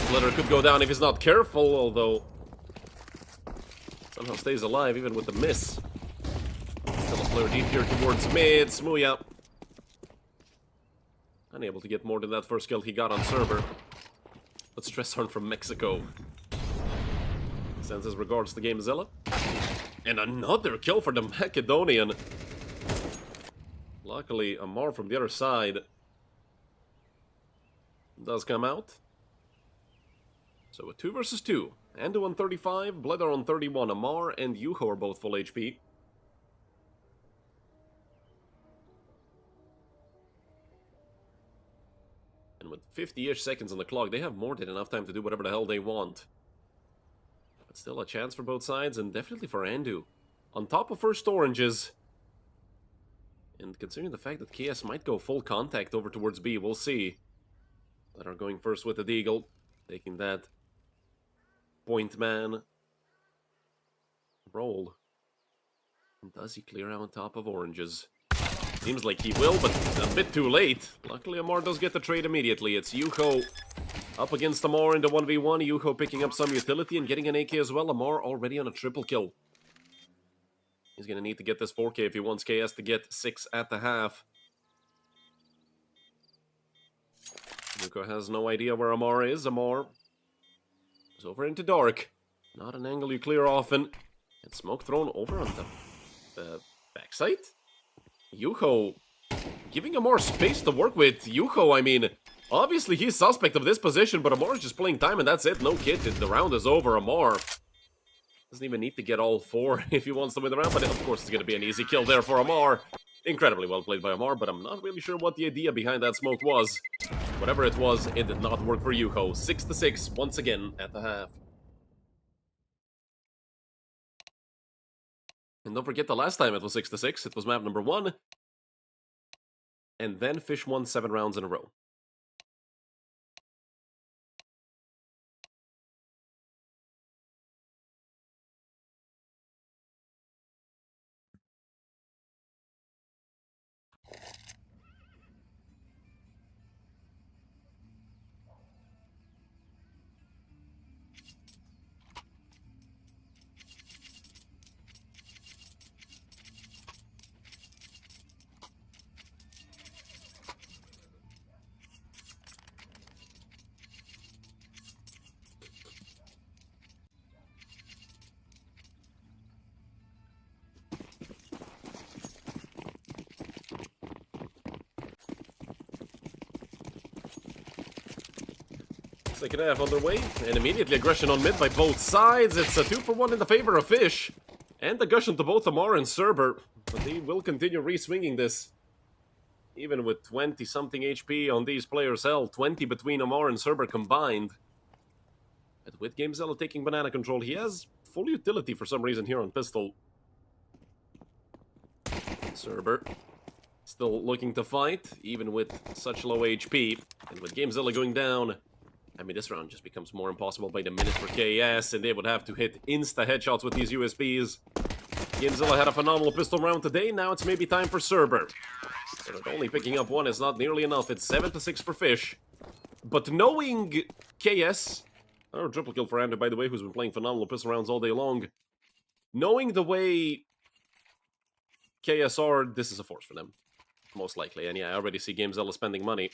Glitter could go down if he's not careful, although somehow stays alive even with the miss. Still a player deep here towards mid. Smuya unable to get more than that first kill he got on server. But Stresshorn from Mexico sends his regards to Gamezilla. And another kill for the Macedonian. Luckily, Amar from the other side does come out. So a 2 versus 2. Andu on 35, Bledar on 31, Amar and Yuho are both full HP. And with 50-ish seconds on the clock, they have more than enough time to do whatever the hell they want. But still a chance for both sides, and definitely for Andu. On top of first oranges. And considering the fact that KS might go full contact over towards B, we'll see. Bledar going first with the Deagle, taking that point man roll. And does he clear out on top of oranges? Seems like he will, but a bit too late. Luckily, Amar does get the trade immediately. It's Yuho up against Amar in the 1v1. Yuho picking up some utility and getting an AK as well. Amar already on a triple kill. He's going to need to get this 4K if he wants KS to get 6 at the half. Yuho has no idea where Amar is. Amar is over into dark. Not an angle you clear often. And smoke thrown over on the backside. Yuho giving Amar space to work with. Yuho, I mean, obviously he's suspect of this position, but Amar is just playing time and that's it. No kit. The round is over. Amar doesn't even need to get all 4 if he wants to win the round, but of course it's going to be an easy kill there for Amar. Incredibly well played by Amar, but I'm not really sure what the idea behind that smoke was. Whatever it was, it did not work for Yuho. 6-6 once again at the half. And don't forget the last time it was 6-6, it was map number 1. And then Fish won 7 rounds in a row. Second half underway, and immediately aggression on mid by both sides. It's a 2-for-1 in the favor of Fish. And aggression to both Amar and Cerber. But they will continue re-swinging this. Even with 20-something HP on these players held, 20 between Amar and Cerber combined. But with GameZilla taking banana control, he has full utility for some reason here on pistol. Cerber still looking to fight, even with such low HP. And with GameZilla going down, I mean, this round just becomes more impossible by the minute for KS, and they would have to hit insta-headshots with these USBs. GameZilla had a phenomenal pistol round today, now it's maybe time for Cerber. But only picking up one is not nearly enough, it's 7-6 for Fish. But knowing KS, or triple kill for Andrew, by the way, who's been playing phenomenal pistol rounds all day long. Knowing the way KS are, this is a force for them. Most likely, and yeah, I already see GameZilla spending money.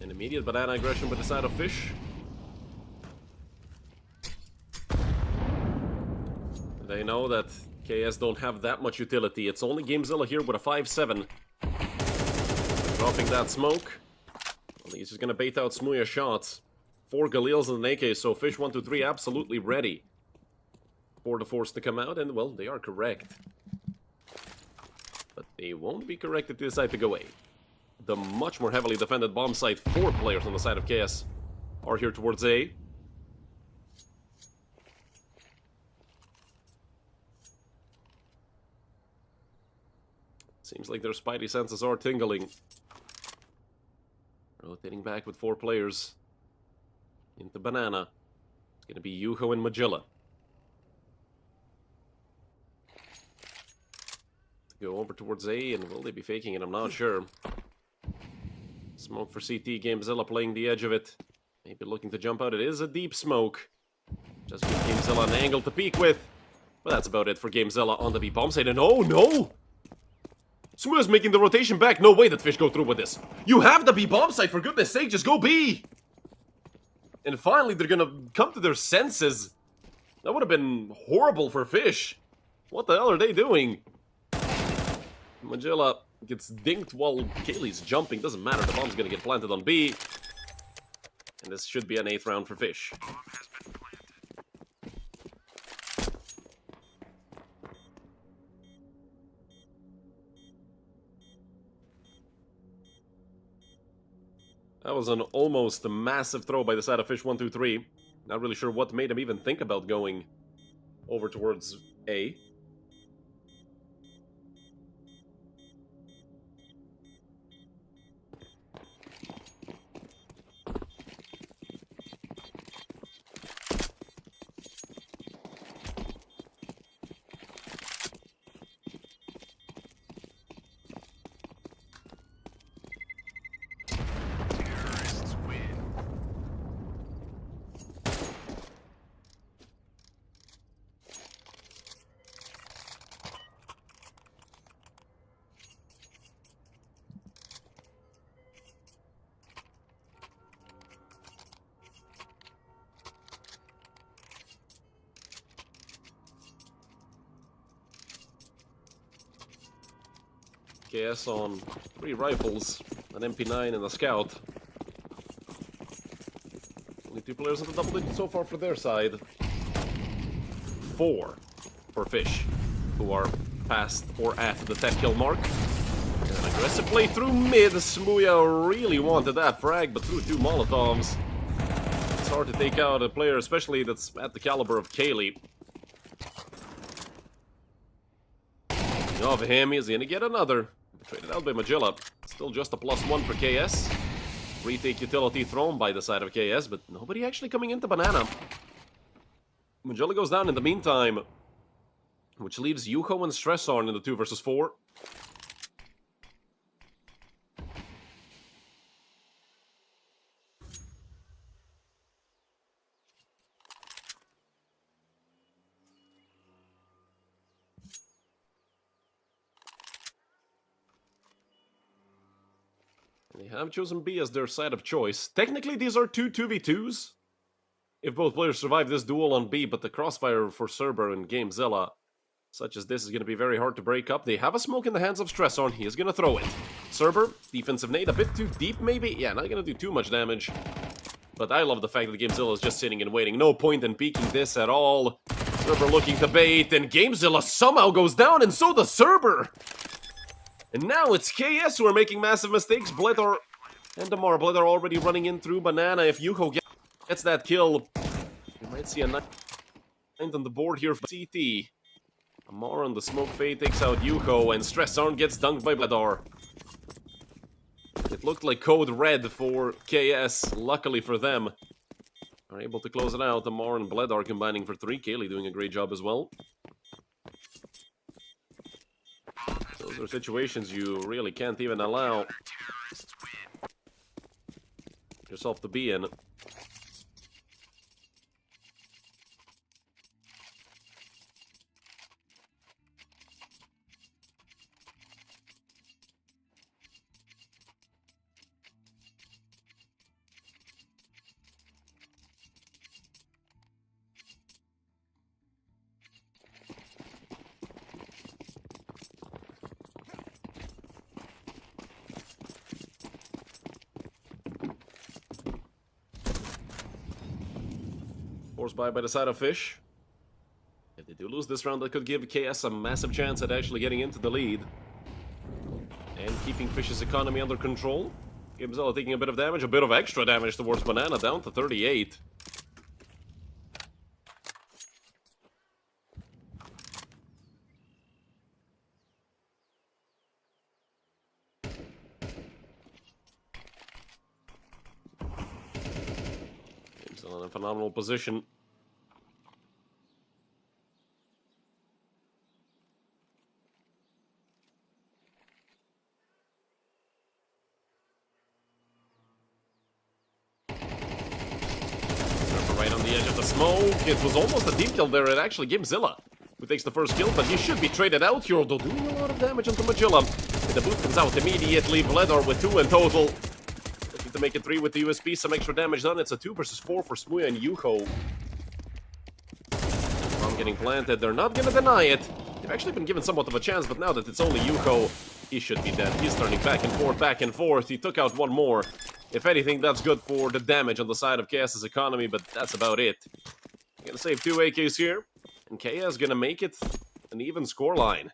Immediate banana aggression by the side of Fish. They know that KS don't have that much utility. It's only GameZilla here with a 5-7. Dropping that smoke. Well, he's just gonna bait out Smuya shots. 4 Galils and an AK, so fish123 absolutely ready for the force to come out, and well, they are correct. But they won't be correct if they decide to go A. The much more heavily defended bomb site, 4 players on the side of KS are here towards A. Seems like their spidey senses are tingling. Rotating back with 4 players into banana. It's gonna be Yuho and Magilla. Go over towards A, and will they be faking it? I'm not sure. Smoke for CT, GameZilla playing the edge of it. Maybe looking to jump out. It is a deep smoke. Just give GameZilla an angle to peek with. But that's about it for GameZilla on the B bomb site. And oh no! Smuya's making the rotation back. No way that Fish go through with this. You have the B bomb site, for goodness sake, just go B! And finally they're gonna come to their senses. That would have been horrible for Fish. What the hell are they doing? Magilla gets dinked while Kaylee's jumping. Doesn't matter, the bomb's gonna get planted on B. And this should be an 8th round for Fish. That was an almost massive throw by the side of fish123. Not really sure what made him even think about going over towards A. KS on 3 rifles, an MP9 and a scout. Only 2 players in the double digits so far for their side. 4 for Fish, who are past or at the 10 kill mark. And an aggressive play through mid. Smuya really wanted that frag, but threw 2 Molotovs. It's hard to take out a player, especially that's at the caliber of Kaylee. Of him, he's gonna get another. Traded out by Magilla. Still just a +1 for KS. Retake utility thrown by the side of KS, but nobody actually coming into banana. Magilla goes down in the meantime, which leaves Yuho and Stressarn in the 2 versus 4. They have chosen B as their side of choice. Technically, these are two 2v2s. If both players survive this duel on B, but the crossfire for Cerber and GameZilla, such as this, is going to be very hard to break up. They have a smoke in the hands of Stressorn. He is going to throw it. Cerber, defensive nade, a bit too deep maybe? Yeah, not going to do too much damage. But I love the fact that GameZilla is just sitting and waiting. No point in peeking this at all. Cerber looking to bait, and GameZilla somehow goes down, and so does Cerber. And now it's KS who are making massive mistakes. Bledar and Damar. Bledar already running in through Banana. If Yuho gets that kill, you might see a 9 on the board here for CT. Amar on the smoke fade takes out Yuho, and Stressorn gets dunked by Bledar. It looked like code red for KS. Luckily for them, are able to close it out. Amar and Bledar combining for 3. Kaylee doing a great job as well. Those are situations you really can't even allow yourself to be in. Forced by the side of Fish. If they do lose this round, that could give KS a massive chance at actually getting into the lead. And keeping Fish's economy under control. GameZilla taking a bit of damage, a bit of extra damage towards Banana, down to 38. GameZilla in a phenomenal position. Right on the edge of the smoke. It was almost a deep kill there. It actually GameZilla who takes the first kill, but he should be traded out here, although doing a lot of damage onto Magilla. And the boot comes out immediately. Bledar with 2 in total. Looking to make it 3 with the USP. Some extra damage done. It's a 2 versus 4 for Smuya and Yuho. Bomb getting planted. They're not going to deny it. They've actually been given somewhat of a chance, but now that it's only Yuho, he should be dead. He's turning back and forth, back and forth. He took out one more. If anything, that's good for the damage on the side of KS's economy, but that's about it. Gonna save 2 AKs here, and KS gonna make it an even scoreline.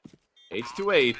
8-8.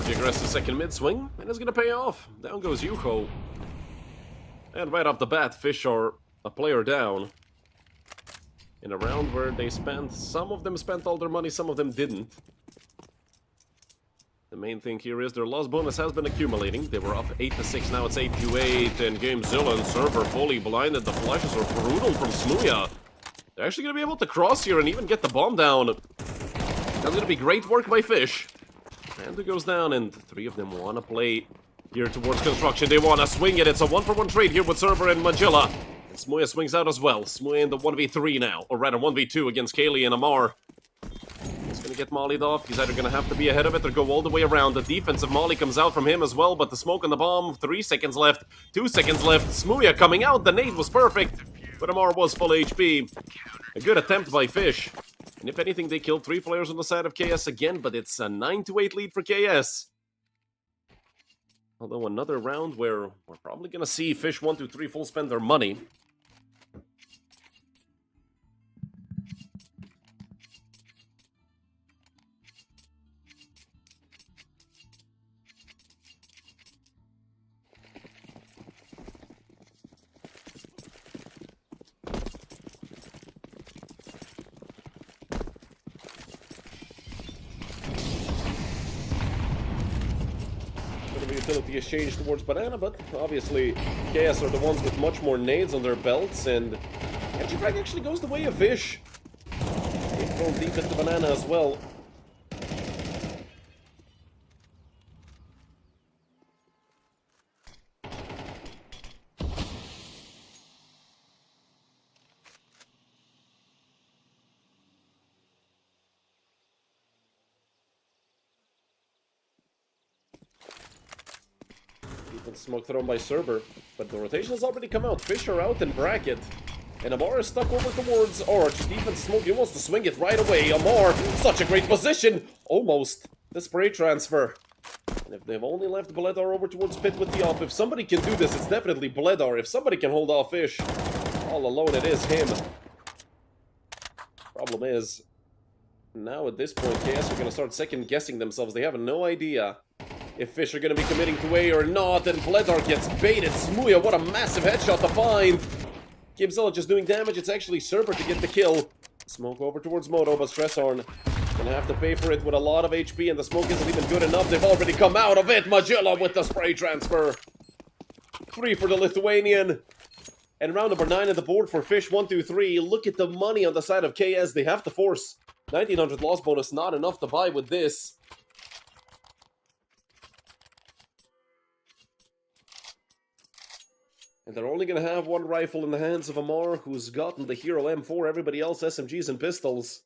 The aggressive second mid swing, and it's gonna pay off. Down goes Yuho. And right off the bat, Fish are a player down. In a round where they spent, some of them spent all their money, some of them didn't. The main thing here is their loss bonus has been accumulating. They were up 8-6, now it's 8-8, and GameZilla and Cerber fully blinded. The flashes are brutal from Smuya. They're actually gonna be able to cross here and even get the bomb down. That's gonna be great work by Fish. And it goes down, and 3 of them want to play here towards construction. They want to swing it. It's a 1-for-1 trade here with Cerber and Magilla. And Smuya swings out as well. Smuya in the 1v3 now, or rather 1v2 against Kaylee and Amar. He's going to get mollied off. He's either going to have to be ahead of it or go all the way around. The defensive molly comes out from him as well, but the smoke on the bomb, 3 seconds left, 2 seconds left. Smuya coming out. The nade was perfect, but Amar was full HP. A good attempt by Fish. And if anything, they killed 3 players on the side of KS again, but it's a 9-8 lead for KS. Although another round where we're probably going to see fish123 full spend their money. Bit of a utility exchange towards Banana, but obviously KS are the ones with much more nades on their belts, and Energy Frag actually goes the way of Fish. They've thrown deep into Banana as well. Smoke thrown by Cerber, but the rotation has already come out. Fish are out in bracket, and Amar is stuck over towards Arch. Defense smoke, he wants to swing it right away. Amar, such a great position! Almost the spray transfer. And if they've only left Bledar over towards Pit with the up, if somebody can do this, it's definitely Bledar. If somebody can hold off Fish, all alone it is him. Problem is, now at this point, KS are going to start second guessing themselves. They have no idea if Fish are going to be committing to A or not, and Bledar gets baited. Smuya, what a massive headshot to find. Gibzilla just doing damage. It's actually Cerber to get the kill. Smoke over towards Moto, but Stresshorn gonna have to pay for it with a lot of HP, and the smoke isn't even good enough. They've already come out of it. Magilla with the spray transfer. 3 for the Lithuanian. And round number 9 on the board for fish123. Look at the money on the side of KS. They have to force 1900 loss bonus. Not enough to buy with this. And they're only going to have one rifle in the hands of Amar, who's gotten the Hero M4. Everybody else SMGs and pistols.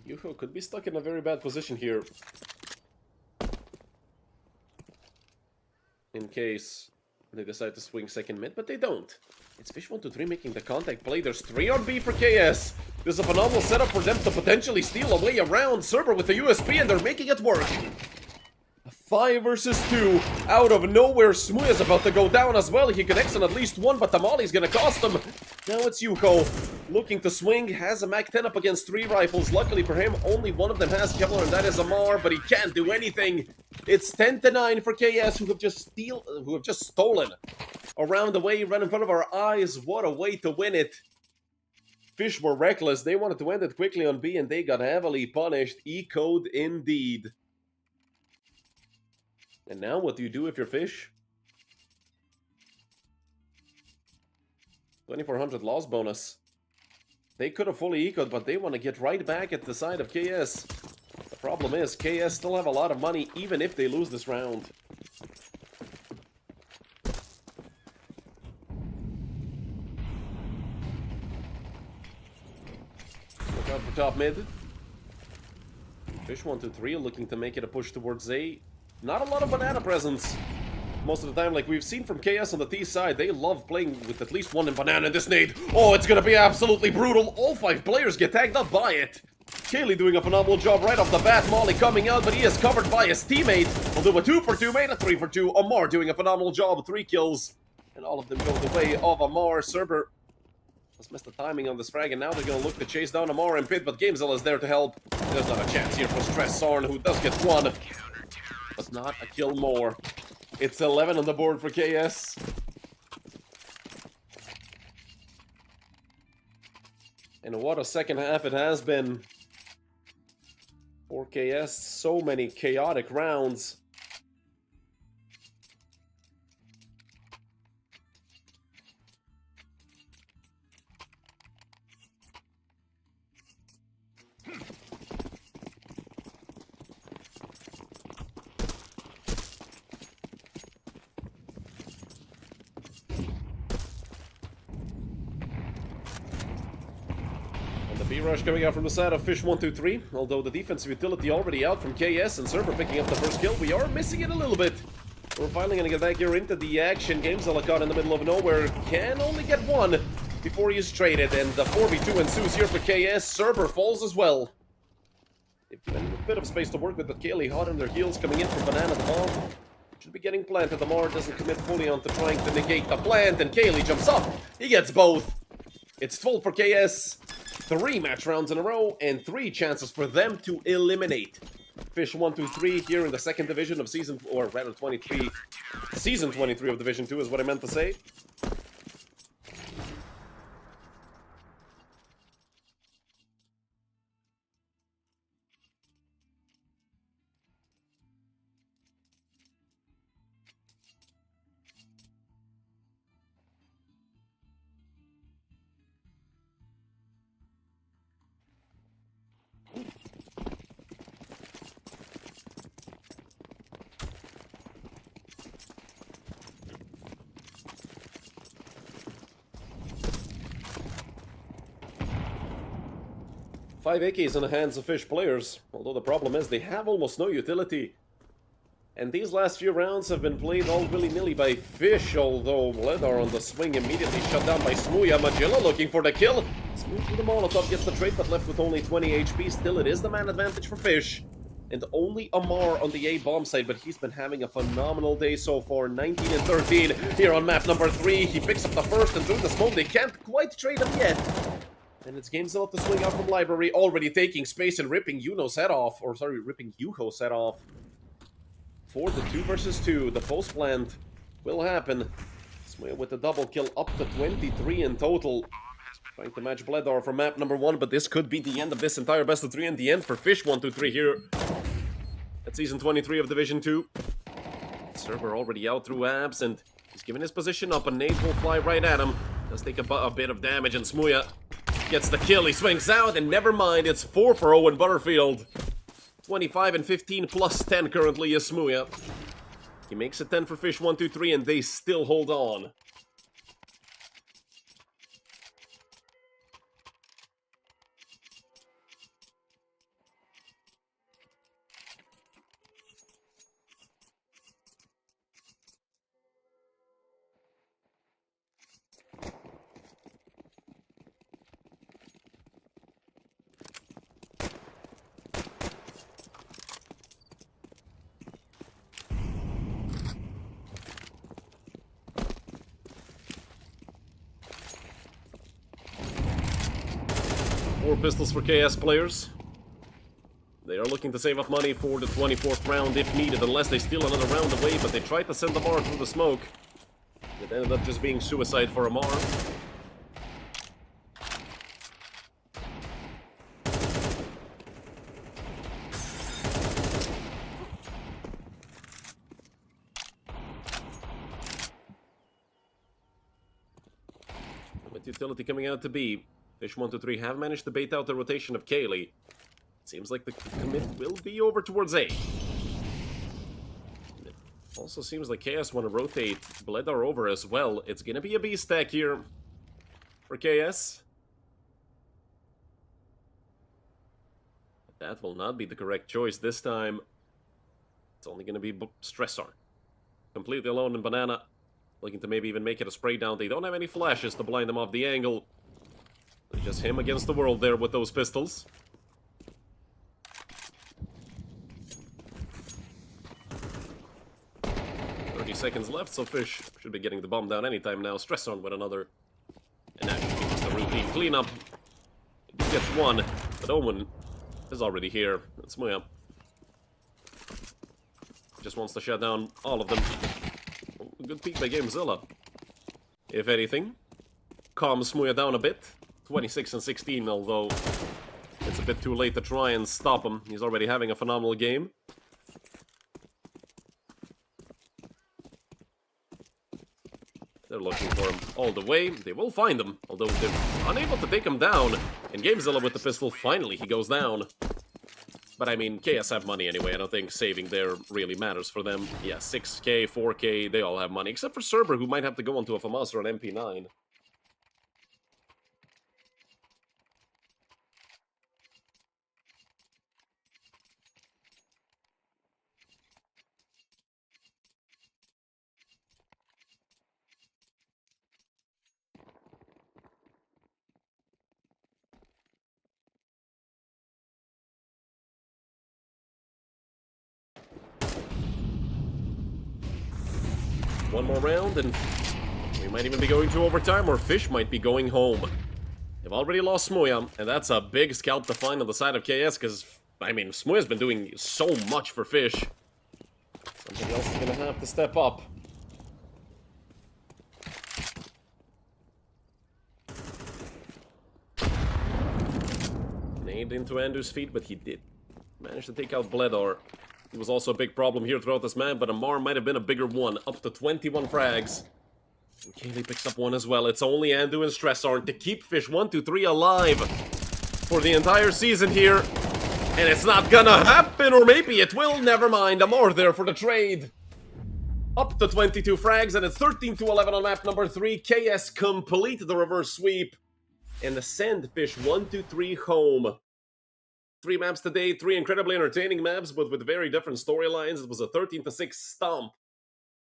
Yuho could be stuck in a very bad position here. In case they decide to swing second mid, but they don't. It's fish123 making the contact play. There's 3 on B for KS. There's a phenomenal setup for them to potentially steal a way around Cerber with the USP, and they're making it work. A 5 versus 2 out of nowhere. Smuya's about to go down as well. He connects on at least one, but the molly's gonna cost him. Now it's Yuko looking to swing. Has a Mac 10 up against 3 rifles. Luckily for him, only one of them has Kevlar, and that is Amar, but he can't do anything. It's 10-9 for KS, who have just stolen around the way, right in front of our eyes. What a way to win it. Fish were reckless. They wanted to end it quickly on B, and they got heavily punished. E-code indeed. And now what do you do if you're Fish? 2400 loss bonus. They could have fully ecoed, but they want to get right back at the side of KS. The problem is, KS still have a lot of money, even if they lose this round. Look out for top mid. Fish123 looking to make it a push towards A. Not a lot of banana presence. Most of the time, like we've seen from KS on the T side, they love playing with at least one in banana in this nade. Oh, it's gonna be absolutely brutal. All 5 players get tagged up by it. Kaylee doing a phenomenal job right off the bat. Molly coming out, but he is covered by his teammate. We'll do a 2 for 2, made a 3 for 2. Amar doing a phenomenal job, 3 kills. And all of them go the way of Amar. Cerber has missed the timing on this frag, and now they're gonna look to chase down Amar and Pit, but Gamezilla is there to help. There's not a chance here for Stresshorn, who does get 1, but not a kill more. It's 11 on the board for KS. And what a second half it has been for KS. So many chaotic rounds. Mirage coming out from the side of fish123. Although the defensive utility already out from KS and Cerber picking up the first kill, we are missing it a little bit. We're finally going to get back here into the action. Gamezilla caught in the middle of nowhere. Can only get 1 before he is traded, and the 4v2 ensues here for KS. Cerber falls as well. They've given a bit of space to work with, but Kaylee hot on their heels coming in from Banana. The bomb should be getting planted. The Mar doesn't commit fully onto trying to negate the plant, and Kaylee jumps up. He gets both. It's 12 for KS. 3 match rounds in a row, and 3 chances for them to eliminate fish123 here in the second division of season, or rather 23, season 23 of Division 2 is what I meant to say. Five AKs in the hands of Fish players, although the problem is they have almost no utility. And these last few rounds have been played all willy-nilly by Fish, although Bledar on the swing immediately shut down by Smuya. Magilla looking for the kill. Smooth with the Molotov gets the trade, but left with only 20 HP. Still, it is the man advantage for Fish. And only Amar on the A-bomb side, but he's been having a phenomenal day so far. 19 and 13 here on map number 3. He picks up the first, and through the smoke, they can't quite trade him yet. And it's GameZilla to swing out from Library, already taking space and ripping Yuno's head off. Or sorry, ripping Yuho's head off. For the 2 versus 2, the post plant will happen. Smuya with the double kill, up to 23 in total. Trying to match Bledar for map number 1, but this could be the end of this entire best of 3 and the end for fish123 here at season 23 of Division 2. Server already out through abs, and he's giving his position up. A nade will fly right at him. Does take a bit of damage, and Smuya gets the kill. He swings out, and never mind, it's 4 for Owen Butterfield. 25 and 15 plus 10 currently is Smuya. He makes it 10 for fish123, and they still hold on. Four pistols for KS players. They are looking to save up money for the 24th round if needed, unless they steal another round away, but they tried to send Amar through the smoke. It ended up just being suicide for Amar. With utility coming out to B, fish123 have managed to bait out the rotation of Kaylee. Seems like the commit will be over towards A. It also seems like KS want to rotate Bledar over as well. It's gonna be a B stack here for KS. But that will not be the correct choice this time. It's only gonna be Stressor. Completely alone in Banana. Looking to maybe even make it a spray down. They don't have any flashes to blind them off the angle. It's just him against the world there with those pistols. 30 seconds left, so Fish should be getting the bomb down anytime now. Stress on with another. And that should be just a routine cleanup. He gets one, but Owen is already here. That's Smuya. Just wants to shut down all of them. Good peek by GameZilla. If anything, calms Smuya down a bit. 26 and 16, although it's a bit too late to try and stop him. He's already having a phenomenal game. They're looking for him all the way. They will find him, although they're unable to take him down. And GameZilla with the pistol, finally he goes down. But I mean, KS have money anyway. I don't think saving there really matters for them. Yeah, 6k, 4k, they all have money. Except for Cerber, who might have to go onto a FAMAS or an MP9. One more round, and we might even be going to overtime, or Fish might be going home. They've already lost Smuya, and that's a big scalp to find on the side of KS, because I mean, Smue has been doing so much for Fish. Something else is gonna have to step up. Nade into Andrew's feet, but he did manage to take out Bledar. He was also a big problem here throughout this map, but Amar might have been a bigger one, up to 21 frags. And Kaylee picks up one as well. It's only Andu and Stressarn to keep fish123 alive for the entire season here. And it's not gonna happen, or maybe it will, never mind. Amar there for the trade. Up to 22 frags, and it's 13-11 on map number 3. KS complete the reverse sweep and send fish123 home. 3 maps today, 3 incredibly entertaining maps, but with very different storylines. It was a 13-6 stomp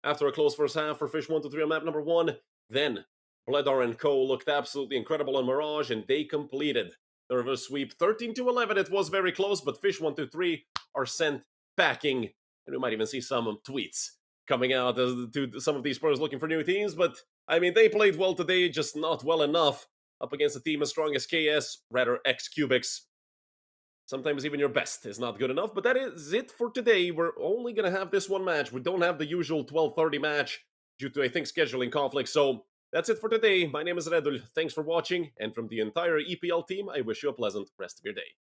after a close first half for fish123 on map number 1. Then Bledar and Co. looked absolutely incredible on Mirage, and they completed the reverse sweep. 13-11, it was very close, but fish123 are sent packing, and we might even see some tweets coming out to some of these pros looking for new teams, but I mean, they played well today, just not well enough up against a team as strong as KS, rather X-Cubics. Sometimes even your best is not good enough, but that is it for today. We're only going to have this one match. We don't have the usual 12:30 match due to, I think, scheduling conflicts. So that's it for today. My name is Redul. Thanks for watching, and from the entire EPL team, I wish you a pleasant rest of your day.